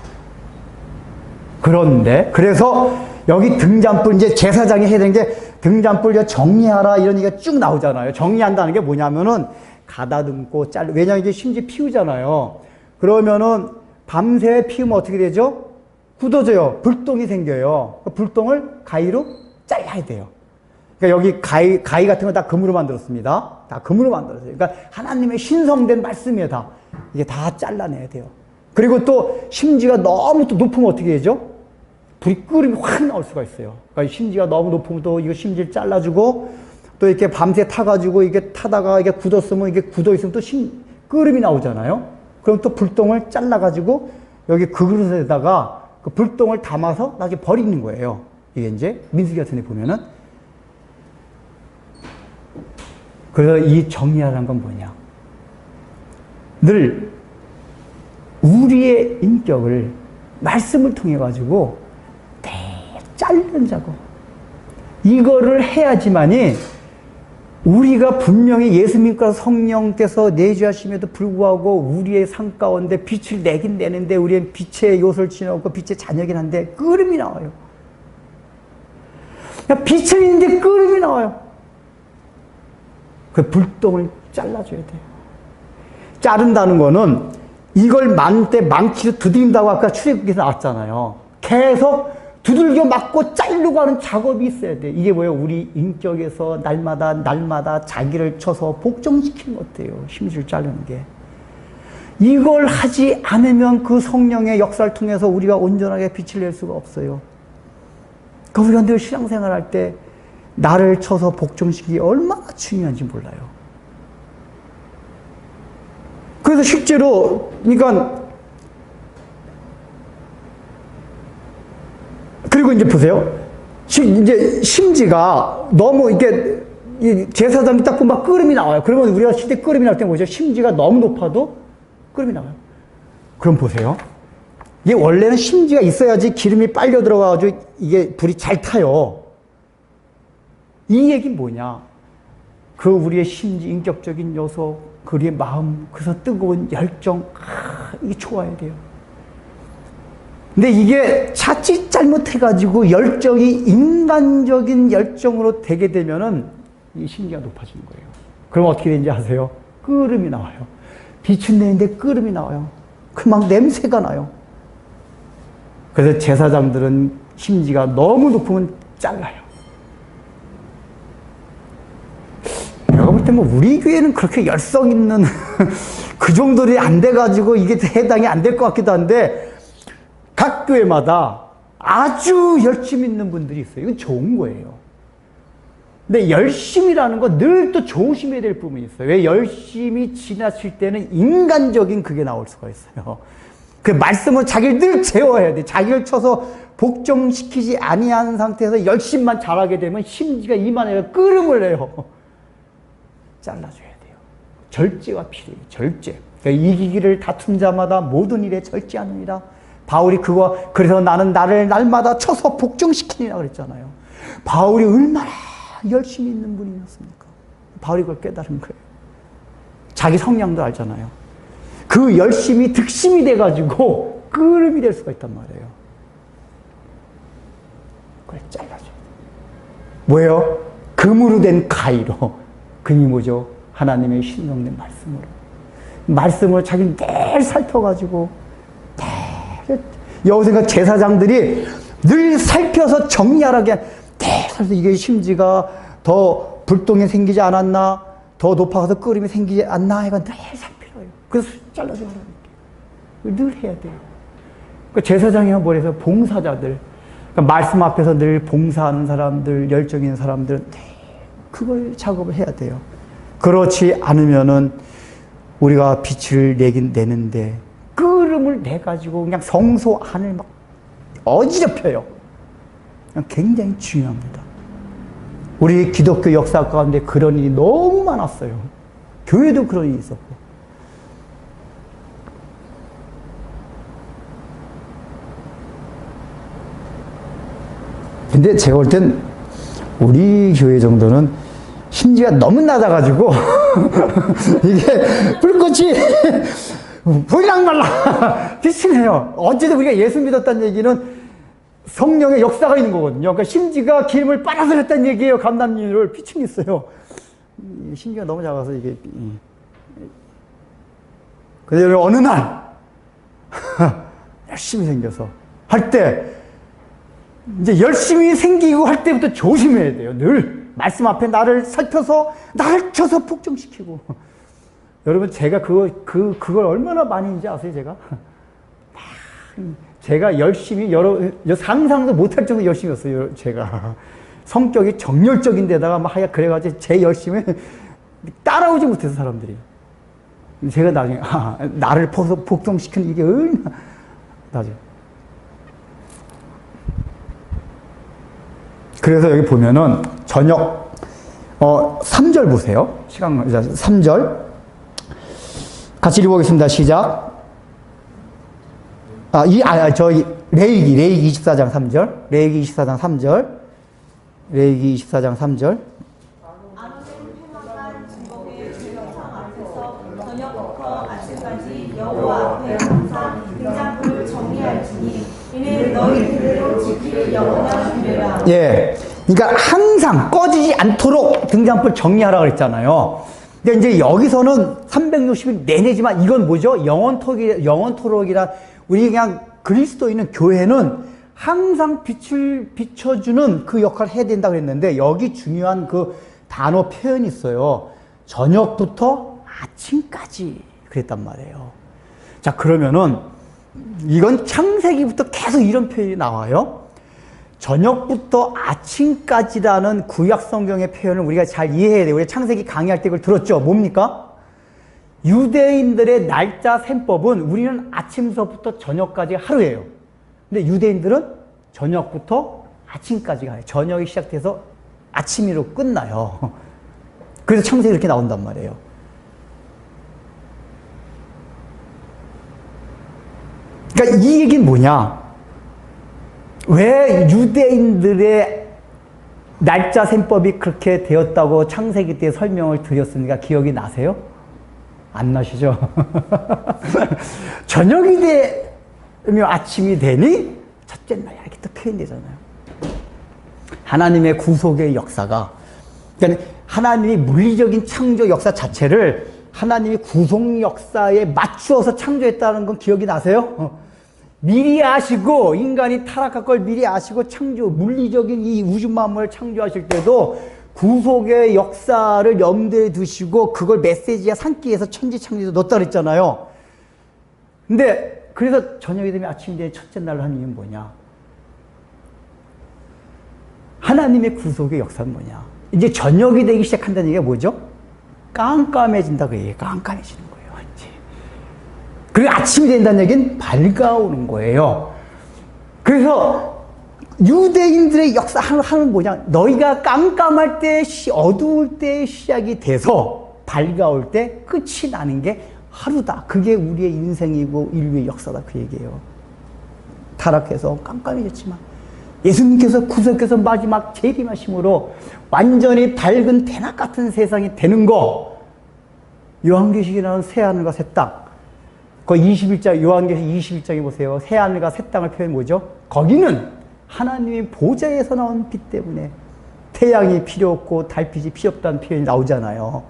그런데 그래서 여기 등잔불 이제 제사장이 해야 되는 게 등잔불 정리하라 이런 얘기가 쭉 나오잖아요. 정리한다는 게 뭐냐면은 가다듬고 왜냐하면 이게 심지어 피우잖아요. 그러면은 밤새 피우면 어떻게 되죠? 굳어져요. 불똥이 생겨요. 그 불똥을 가위로 잘라야 돼요. 그러니까 여기 가위 같은 거 다 금으로 만들었습니다. 다 금으로 만들었어요. 그러니까 하나님의 신성된 말씀이에요, 다. 이게 다 잘라내야 돼요. 그리고 또 심지가 너무 또 높으면 어떻게 되죠? 불이 끓음이 확 나올 수가 있어요. 그러니까 심지가 너무 높으면 또 이거 심지를 잘라주고 또 이렇게 밤새 타가지고 이게 타다가 이게 굳었으면 이게 굳어있으면 또 끓음이 나오잖아요. 그럼 또 불똥을 잘라가지고 여기 그 그릇에다가 그 불똥을 담아서 나중에 버리는 거예요. 이게 이제 민수기 같은 데 보면은. 그래서 이 정리하라는 건 뭐냐? 늘 우리의 인격을 말씀을 통해 가지고 자르는 작업. 이거를 해야지만이 우리가 분명히 예수 믿고 성령께서 내주하심에도 불구하고 우리의 삶 가운데 빛을 내긴 내는데 우리는 빛의 요소를 지나고 빛의 자녀긴 한데 끓음이 나와요. 빛을 있는데 끓음이 나와요. 그 불똥을 잘라줘야 돼요. 자른다는 거는 이걸 만때 망치로 두드린다고 아까 출애굽기에서 나왔잖아요. 계속 두들겨 맞고 자르고 하는 작업이 있어야 돼. 이게 뭐예요? 우리 인격에서 날마다 자기를 쳐서 복종시키는 것 같아요. 심지를 자르는 게. 이걸 하지 않으면 그 성령의 역사를 통해서 우리가 온전하게 빛을 낼 수가 없어요. 그러니까 우리가 늘 신앙생활 할 때 나를 쳐서 복종시키기 얼마나 중요한지 몰라요. 그래서 실제로, 그러니까, 그리고 이제 보세요. 이제 심지가 너무 이게, 제사장이 딱 막 끓음이 나와요. 그러면 우리가 실제 끓음이 날 때 뭐죠? 심지가 너무 높아도 끓음이 나와요. 그럼 보세요. 이게 원래는 심지가 있어야지 기름이 빨려 들어가가지고 이게 불이 잘 타요. 이 얘기는 뭐냐? 그 우리의 심지, 인격적인 요소, 그 우리의 마음, 그래서 뜨거운 열정, 이게 좋아야 돼요. 근데 이게 자칫 잘못해가지고 열정이 인간적인 열정으로 되게 되면은 이 심지가 높아지는 거예요. 그럼 어떻게 되는지 아세요? 끓음이 나와요. 빛은 내는데 끓음이 나와요. 그 막 냄새가 나요. 그래서 제사장들은 심지가 너무 높으면 잘라요. 내가 볼 때 뭐 우리 교회는 그렇게 열성 있는 그 정도로 안 돼가지고 이게 해당이 안 될 것 같기도 한데 각 교회마다 아주 열심히 있는 분들이 있어요. 이건 좋은 거예요. 근데 열심이라는 건 늘 또 조심해야 될 부분이 있어요. 왜 열심히 지나칠 때는 인간적인 그게 나올 수가 있어요. 그 말씀을 자기를 늘 제어해야 돼. 자기를 쳐서 복종시키지 아니한 상태에서 열심만 잘하게 되면 심지가 이만해서 끓음을 내요. 잘라줘야 돼요. 절제가 필요해요. 절제. 그러니까 이기기를 다툰 자마다 모든 일에 절제하느니라. 바울이 그래서 나는 나를 날마다 쳐서 복종시키니라 그랬잖아요. 바울이 얼마나 열심히 있는 분이었습니까? 바울이 그걸 깨달은 거예요. 자기 성량도 알잖아요. 그 열심이 득심이 돼가지고 끓음이 될 수가 있단 말이에요. 그걸 잘라줘야 돼요. 뭐예요? 금으로 된 가위로. 금이 뭐죠? 하나님의 신성된 말씀으로. 말씀을 자기는 늘 살펴가지고 여기서 제사장들이 늘 살펴서 정리하라게 그래서 이게 심지가 더 불똥이 생기지 않았나, 더 높아서 끓음이 생기지 않나 해가 늘 살펴요. 그래서 잘라줘 하라는 늘 해야 돼요. 그 제사장이면 뭐래서 봉사자들, 그러니까 말씀 앞에서 늘 봉사하는 사람들, 열정 있는 사람들은 그걸 작업을 해야 돼요. 그렇지 않으면은 우리가 빛을 내긴 내는데 끓음을 내가지고 그냥 성소 안을 막 어지럽혀요. 굉장히 중요합니다. 우리 기독교 역사 가운데 그런 일이 너무 많았어요. 교회도 그런 일이 있었고. 근데 제가 볼 땐 우리 교회 정도는 심지가 너무 낮아가지고 이게 불꽃이 불랑말랑 비치네요. 어쨌든 우리가 예수 믿었다는 얘기는 성령의 역사가 있는 거거든요. 그러니까 심지가 기름을 빨아들였다는 얘기예요. 감남유를 피칭 있어요. 심지가 너무 작아서 이게. 근데 어느 날 열심히 생겨서 할 때 이제 열심히 생기고 할 때부터 조심해야 돼요. 늘 말씀 앞에 나를 살펴서 나를 쳐서 폭정시키고. 여러분 제가 그걸 얼마나 많이 인지 아세요? 제가 열심히 상상도 못할 정도 열심히 했어요. 제가 성격이 정열적인데다가 막 하여 그래가지고 제 열심히 따라오지 못해서 사람들이. 제가 나중에 나를 복종시키는 이게 얼마나 나중에. 그래서 여기 보면은 저녁 3절 보세요. 시간 3절 같이 읽어보겠습니다. 시작. 저희 레위기 24장 3절. 레위기 24장 3절. 레위기 24장 3절. 아론은 회막간 증거의 제사장 앞에서 저녁부터 아침까지 여호와 앞에 항상 등잔불을 정리할지니 이는 너희들로 지킬 영원한 규례라. 예. 그러니까 항상 꺼지지 않도록 등잔불 정리하라 그랬잖아요. 근데 이제 여기서는 360일 내내지만 이건 뭐죠? 영원토록이란 우리 그냥 그리스도인은 교회는 항상 빛을 비춰주는 그 역할을 해야 된다고 그랬는데 여기 중요한 그 단어 표현이 있어요. 저녁부터 아침까지 그랬단 말이에요. 자, 그러면은 이건 창세기부터 계속 이런 표현이 나와요. 저녁부터 아침까지라는 구약 성경의 표현을 우리가 잘 이해해야 돼요. 우리 창세기 강의할 때 그걸 들었죠? 뭡니까? 유대인들의 날짜 셈법은 우리는 아침서부터 저녁까지 하루예요. 근데 유대인들은 저녁부터 아침까지 가요. 저녁이 시작돼서 아침으로 끝나요. 그래서 창세기 이렇게 나온단 말이에요. 그러니까 이 얘기는 뭐냐? 왜 유대인들의 날짜 셈법이 그렇게 되었다고 창세기 때 설명을 드렸습니까? 기억이 나세요? 안 나시죠? 저녁이 되면 아침이 되니 첫째 날 이렇게 또 표현되잖아요. 하나님의 구속의 역사가, 그러니까 하나님이 물리적인 창조 역사 자체를 하나님이 구속 역사에 맞추어서 창조했다는 건 기억이 나세요? 미리 아시고, 인간이 타락할 걸 미리 아시고 물리적인 이 우주 만물을 창조하실 때도 구속의 역사를 염두에 두시고 그걸 메시지에 삼기 위해서 천지창조도 넣었다 그랬잖아요. 근데 그래서 저녁이 되면 아침이 되는 첫째 날로 한 이유는 뭐냐? 하나님의 구속의 역사는 뭐냐? 이제 저녁이 되기 시작한다는 얘기가 뭐죠? 깜깜해진다 그 얘기예요. 깜깜해지는 거예요. 완전. 그리고 아침이 된다는 얘기는 밝아오는 거예요. 그래서 유대인들의 역사하는 뭐냐? 너희가 깜깜할 때, 어두울 때 시작이 돼서 밝아올 때 끝이 나는 게 하루다. 그게 우리의 인생이고 인류의 역사다. 그 얘기예요. 타락해서 깜깜해졌지만 예수님께서 구속해서 마지막 재림하심으로 완전히 밝은 대낮 같은 세상이 되는 거. 요한계시록에 나오는 새하늘과 새 땅. 그 21장, 요한계시록 21장에 보세요. 새하늘과 새 땅을 표현 뭐죠? 거기는 하나님의 보좌에서 나온 빛 때문에 태양이 필요 없고 달빛이 필요 없다는 표현이 나오잖아요.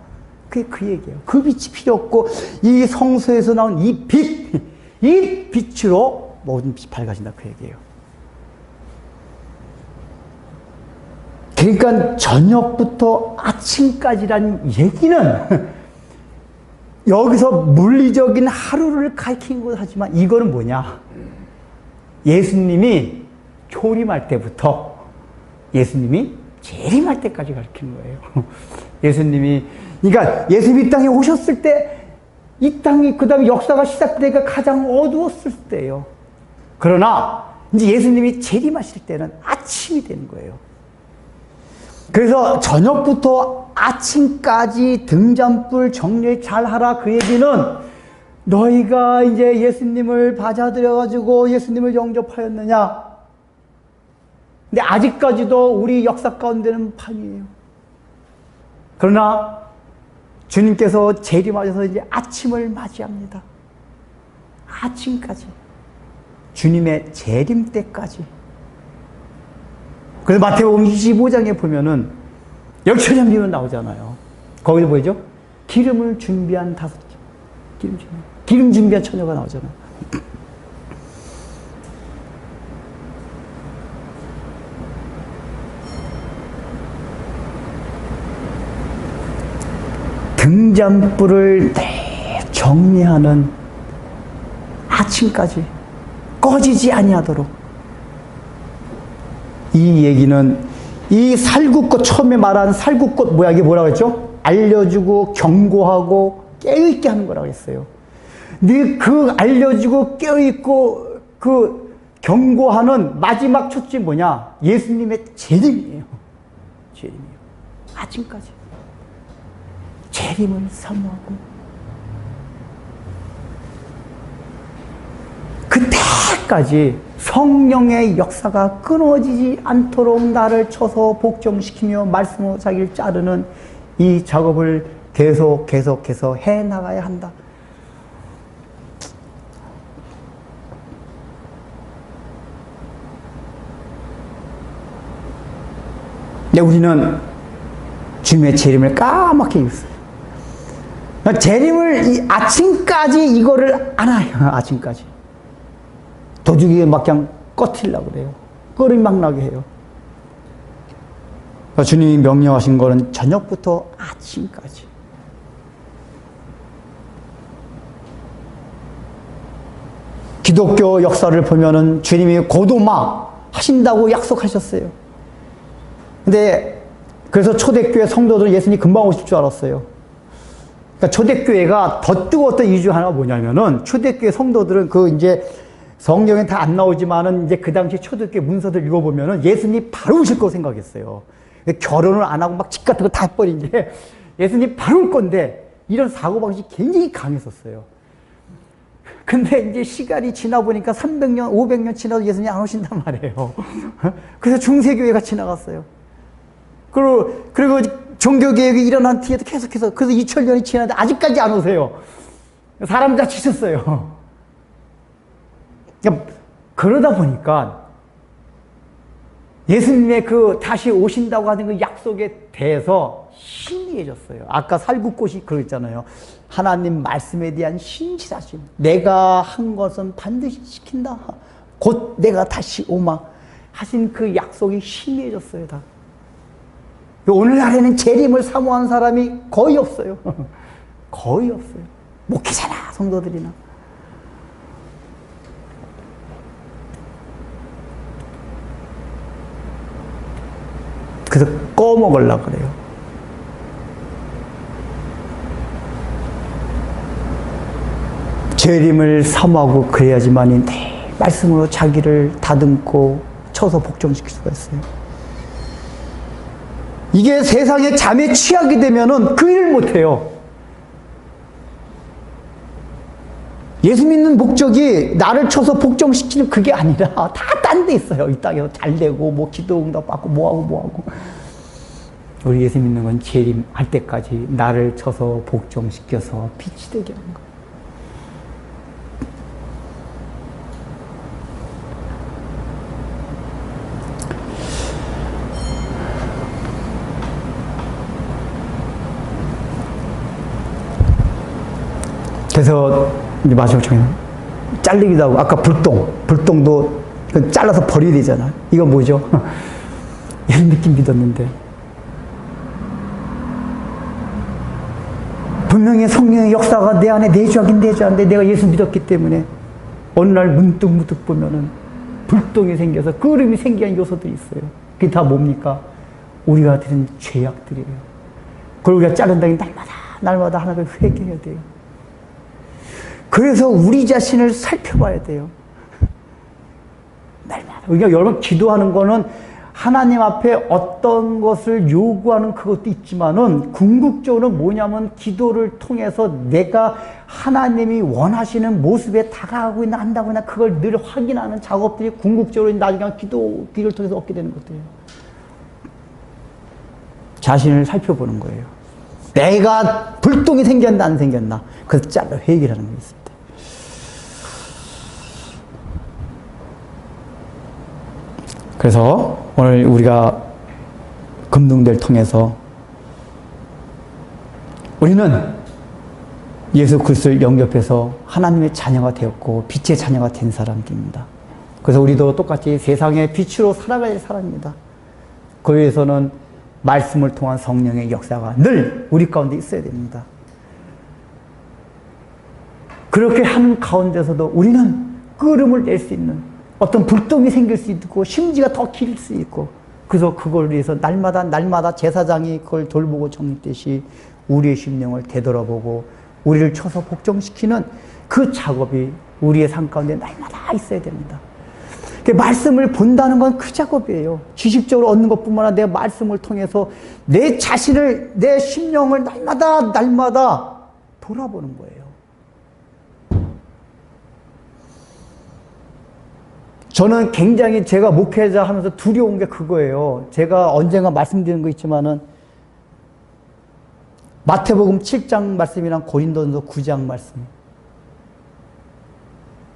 그게 그 얘기예요. 그 빛이 필요 없고 이 성소에서 나온 이 빛으로 모든 빛이 밝아진다. 그 얘기예요. 그러니까 저녁부터 아침까지라는 얘기는 여기서 물리적인 하루를 가리키는 것 하지만 이거는 뭐냐? 예수님이 초림할 때부터 예수님이 재림할 때까지 가르치는 거예요. 예수님이, 그러니까 예수님이 이 땅에 오셨을 때 이 땅이 그 다음에 역사가 시작되니까 가장 어두웠을 때예요. 그러나 이제 예수님이 재림하실 때는 아침이 되는 거예요. 그래서 저녁부터 아침까지 등잔불 정리 잘 하라. 그 얘기는 너희가 이제 예수님을 받아들여가지고 예수님을 영접하였느냐? 근데 아직까지도 우리 역사 가운데는 밤이에요. 그러나 주님께서 재림하셔서 이제 아침을 맞이합니다. 아침까지. 주님의 재림 때까지. 그래서 마태복음 25장에 보면은 열처럼 비면 나오잖아요. 거기도 보이죠? 기름을 준비한 5개. 기름 준비한 처녀가 나오잖아요. 등잔불을 정리하는 아침까지 꺼지지 아니하도록. 이 얘기는 이 살구꽃, 처음에 말한 살구꽃 모양이 뭐라고 했죠? 알려주고 경고하고 깨어있게 하는 거라고 했어요. 근데 그 알려주고 깨어있고 그 경고하는 마지막 초점이 뭐냐? 예수님의 재림이에요. 재림이에요. 아침까지. 재림을 사모하고 그때까지 성령의 역사가 끊어지지 않도록 나를 쳐서 복종시키며 말씀으로 자기를 자르는 이 작업을 계속해서 해나가야 한다. 근데 우리는 주님의 재림을 까맣게 잊었어요. 재림을 이 아침까지 이거를 안 해요. 아침까지. 도중에 막 그냥 꺼트리려고 그래요. 끓이 막 나게 해요. 주님이 명령하신 거는 저녁부터 아침까지. 기독교 역사를 보면은 주님이 고도마 하신다고 약속하셨어요. 근데 그래서 초대교회 성도들은 예수님이 금방 오실 줄 알았어요. 그러니까 초대교회가 더 뜨거웠던 이유 중 하나가 뭐냐면은 초대교회 성도들은 그 이제 성경에 다 안 나오지만은 이제 그 당시 초대교회 문서들 읽어보면은 예수님 바로 오실 거 생각했어요. 결혼을 안 하고 막 집 같은 거 다 해버린 게 예수님 바로 올 건데 이런 사고방식이 굉장히 강했었어요. 근데 이제 시간이 지나 보니까 300년, 500년 지나도 예수님이 안 오신단 말이에요. 그래서 중세교회가 지나갔어요. 그리고 종교개혁이 일어난 뒤에도 계속해서, 그래서 2000년이 지났는데 아직까지 안 오세요. 사람 다 지쳤어요. 그러다 보니까 예수님의 그 다시 오신다고 하는 그 약속에 대해서 신비해졌어요. 아까 살구꽃이 그랬잖아요. 하나님 말씀에 대한 신실하심. 내가 한 것은 반드시 지킨다. 곧 내가 다시 오마. 하신 그 약속이 신비해졌어요, 다. 오늘날에는 재림을 사모하는 사람이 거의 없어요. 거의 없어요. 목회자나 성도들이나. 그래서 꺼먹으려고 그래요. 재림을 사모하고 그래야지만이 말씀으로 자기를 다듬고 쳐서 복종시킬 수가 있어요. 이게 세상에 잠에 취하게 되면은 그 일을 못해요. 예수 믿는 목적이 나를 쳐서 복종시키는 그게 아니라 다 딴 데 있어요. 이 땅에서 잘 되고 뭐 기도 응답 받고 뭐하고 우리 예수 믿는 건 재림할 때까지 나를 쳐서 복종시켜서 빛이 되게 하는 거예요. 그래서 이제 마지막 정에 잘리기도 하고, 아까 불똥도 잘라서 버려야 되잖아. 이건 뭐죠? 이런 느낌 믿었는데 분명히 성령의 역사가 내 안에 내주하긴 내주하는데 내가 예수 믿었기 때문에 어느 날 문득 보면은 불똥이 생겨서 끓음이 생기는 요소들이 있어요. 그게 다 뭡니까? 우리가 들은 죄악들이에요. 그걸 우리가 자른다니 날마다 하나를 회개해야 돼요. 그래서 우리 자신을 살펴봐야 돼요. 날마다. 그러니까 여러분 기도하는 거는 하나님 앞에 어떤 것을 요구하는 그것도 있지만은 궁극적으로 뭐냐면 기도를 통해서 내가 하나님이 원하시는 모습에 다가가고 있나 한다고 했나 그걸 늘 확인하는 작업들이 궁극적으로 나중에 기도를 통해서 얻게 되는 것들이에요. 자신을 살펴보는 거예요. 내가 불똥이 생겼나 안 생겼나 그래서 잘라 회개하는 게 있습니다. 그래서 오늘 우리가 금등대를 통해서 우리는 예수 그리스도를 영접해서 하나님의 자녀가 되었고 빛의 자녀가 된 사람들입니다. 그래서 우리도 똑같이 세상의 빛으로 살아가야 할 사람입니다. 그 위해서는 말씀을 통한 성령의 역사가 늘 우리 가운데 있어야 됩니다. 그렇게 하는 가운데서도 우리는 끓음을 낼 수 있는 어떤 불똥이 생길 수 있고 심지가 더 길 수 있고 그래서 그걸 위해서 날마다 제사장이 그걸 돌보고 정리듯이 우리의 심령을 되돌아보고 우리를 쳐서 복종시키는 그 작업이 우리의 삶 가운데 날마다 있어야 됩니다. 말씀을 본다는 건 그 작업이에요. 지식적으로 얻는 것뿐만 아니라 내 말씀을 통해서 내 자신을 내 심령을 날마다 돌아보는 거예요. 저는 굉장히 제가 목회자 하면서 두려운 게 그거예요. 제가 언젠가 말씀드린 거 있지만은 마태복음 7장 말씀이랑 고린도전서 9장 말씀.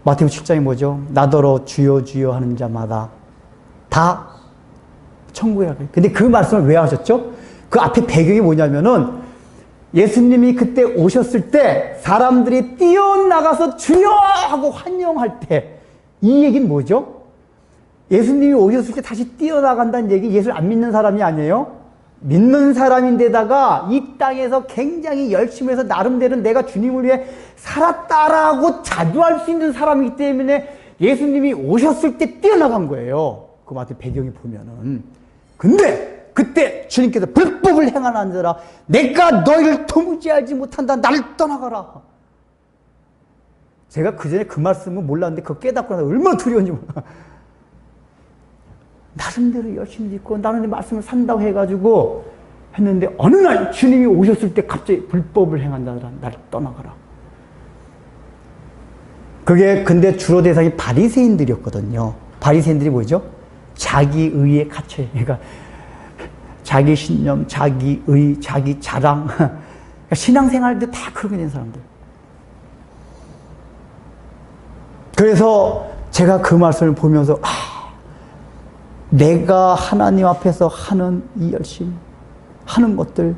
마태복음 7장이 뭐죠? 나더러 주여 주여 하는 자마다 다 천국에 가게. 근데 그 말씀을 왜 하셨죠? 그 앞에 배경이 뭐냐면은 예수님이 그때 오셨을 때 사람들이 뛰어나가서 주여 하고 환영할 때 이 얘기는 뭐죠? 예수님이 오셨을 때 다시 뛰어나간다는 얘기, 예수를 안 믿는 사람이 아니에요? 믿는 사람인데다가 이 땅에서 굉장히 열심히 해서 나름대로 내가 주님을 위해 살았다라고 자부할 수 있는 사람이기 때문에 예수님이 오셨을 때 뛰어나간 거예요. 그 마태 배경이 보면은. 근데 그때 주님께서 불법을 행하는 자라 내가 너희를 도무지 알지 못한다. 나를 떠나가라. 제가 그전에 그 말씀은 몰랐는데 그거 깨닫고 나서 얼마나 두려운지 몰라. 나름대로 열심히 믿고 나는 말씀을 산다고 해가지고 했는데 어느 날 주님이 오셨을 때 갑자기 불법을 행한 자들아 나를 떠나가라. 그게 근데 주로 대상이 바리새인들이었거든요. 바리새인들이 뭐죠? 자기 의에 갇혀요. 그러니까 자기 신념, 자기 의, 자기 자랑. 그러니까 신앙생활도 다 그렇게 된 사람들. 그래서 제가 그 말씀을 보면서 내가 하나님 앞에서 하는 이 열심, 하는 것들.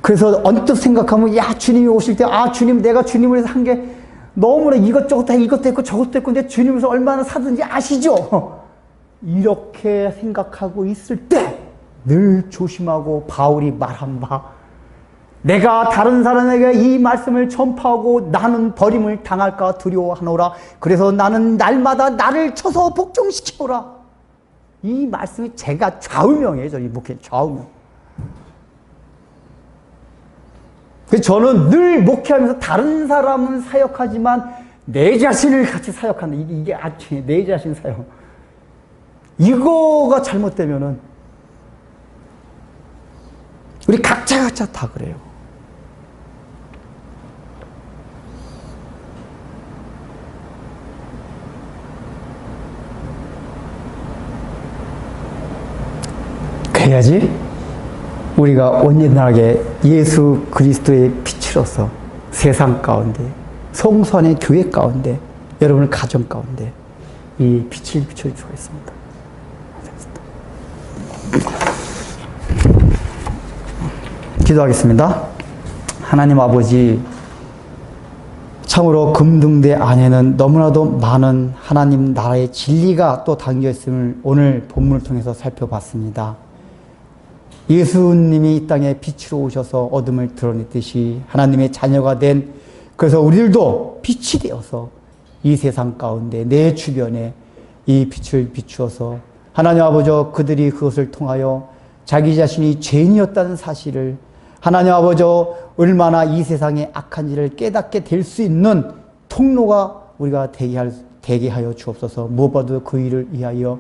그래서 언뜻 생각하면, 야, 주님이 오실 때, 주님, 내가 주님을 위해서 한 게 너무나 이것저것 다 이것도 했고 저것도 했고, 근데 주님을 위해서 얼마나 사든지 아시죠? 이렇게 생각하고 있을 때 늘 조심하고 바울이 말한 바, 내가 다른 사람에게 이 말씀을 전파하고 나는 버림을 당할까 두려워하노라. 그래서 나는 날마다 나를 쳐서 복종시키노라. 이 말씀이 제가 좌우명이에요. 저희 목회 좌우명. 그래서 저는 늘 목회하면서 다른 사람은 사역하지만 내 자신을 같이 사역한다. 이게 아침에 내 자신 사역. 이거가 잘못되면은 우리 각자 다 그래요. 그래야지 우리가 온전하게 예수 그리스도의 빛으로서 세상 가운데, 성소안의 교회 가운데, 여러분의 가정 가운데 이 빛을 비춰줄 수가 있습니다. 기도하겠습니다. 하나님 아버지, 참으로 금등대 안에는 너무나도 많은 하나님 나라의 진리가 또 담겨 있음을 오늘 본문을 통해서 살펴봤습니다. 예수님이 이 땅에 빛으로 오셔서 어둠을 드러냈듯이 하나님의 자녀가 된, 그래서 우리들도 빛이 되어서 이 세상 가운데 내 주변에 이 빛을 비추어서 하나님 아버지, 그들이 그것을 통하여 자기 자신이 죄인이었다는 사실을 하나님 아버지 얼마나 이 세상에 악한지를 깨닫게 될 수 있는 통로가 우리가 되게 하여 주옵소서. 무엇보다도 그 일을 위하여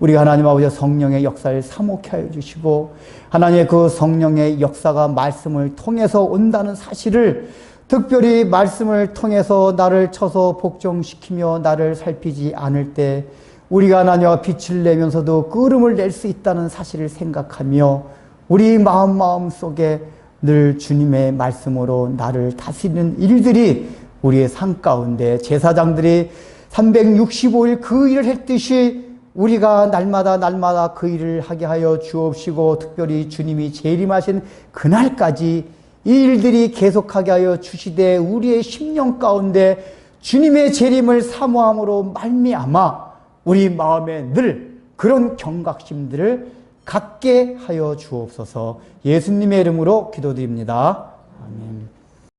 우리가 하나님 아버지 성령의 역사를 사모케 하여 주시고, 하나님의 그 성령의 역사가 말씀을 통해서 온다는 사실을, 특별히 말씀을 통해서 나를 쳐서 복종시키며 나를 살피지 않을 때 우리가 하나님과 빛을 내면서도 끄름을 낼 수 있다는 사실을 생각하며, 우리 마음 속에 늘 주님의 말씀으로 나를 다스리는 일들이 우리의 삶 가운데 제사장들이 365일 그 일을 했듯이 우리가 날마다 그 일을 하게 하여 주옵시고, 특별히 주님이 재림하신 그날까지 이 일들이 계속하게 하여 주시되, 우리의 심령 가운데 주님의 재림을 사모함으로 말미암아 우리 마음에 늘 그런 경각심들을 갖게 하여 주옵소서. 예수님의 이름으로 기도드립니다. 아멘.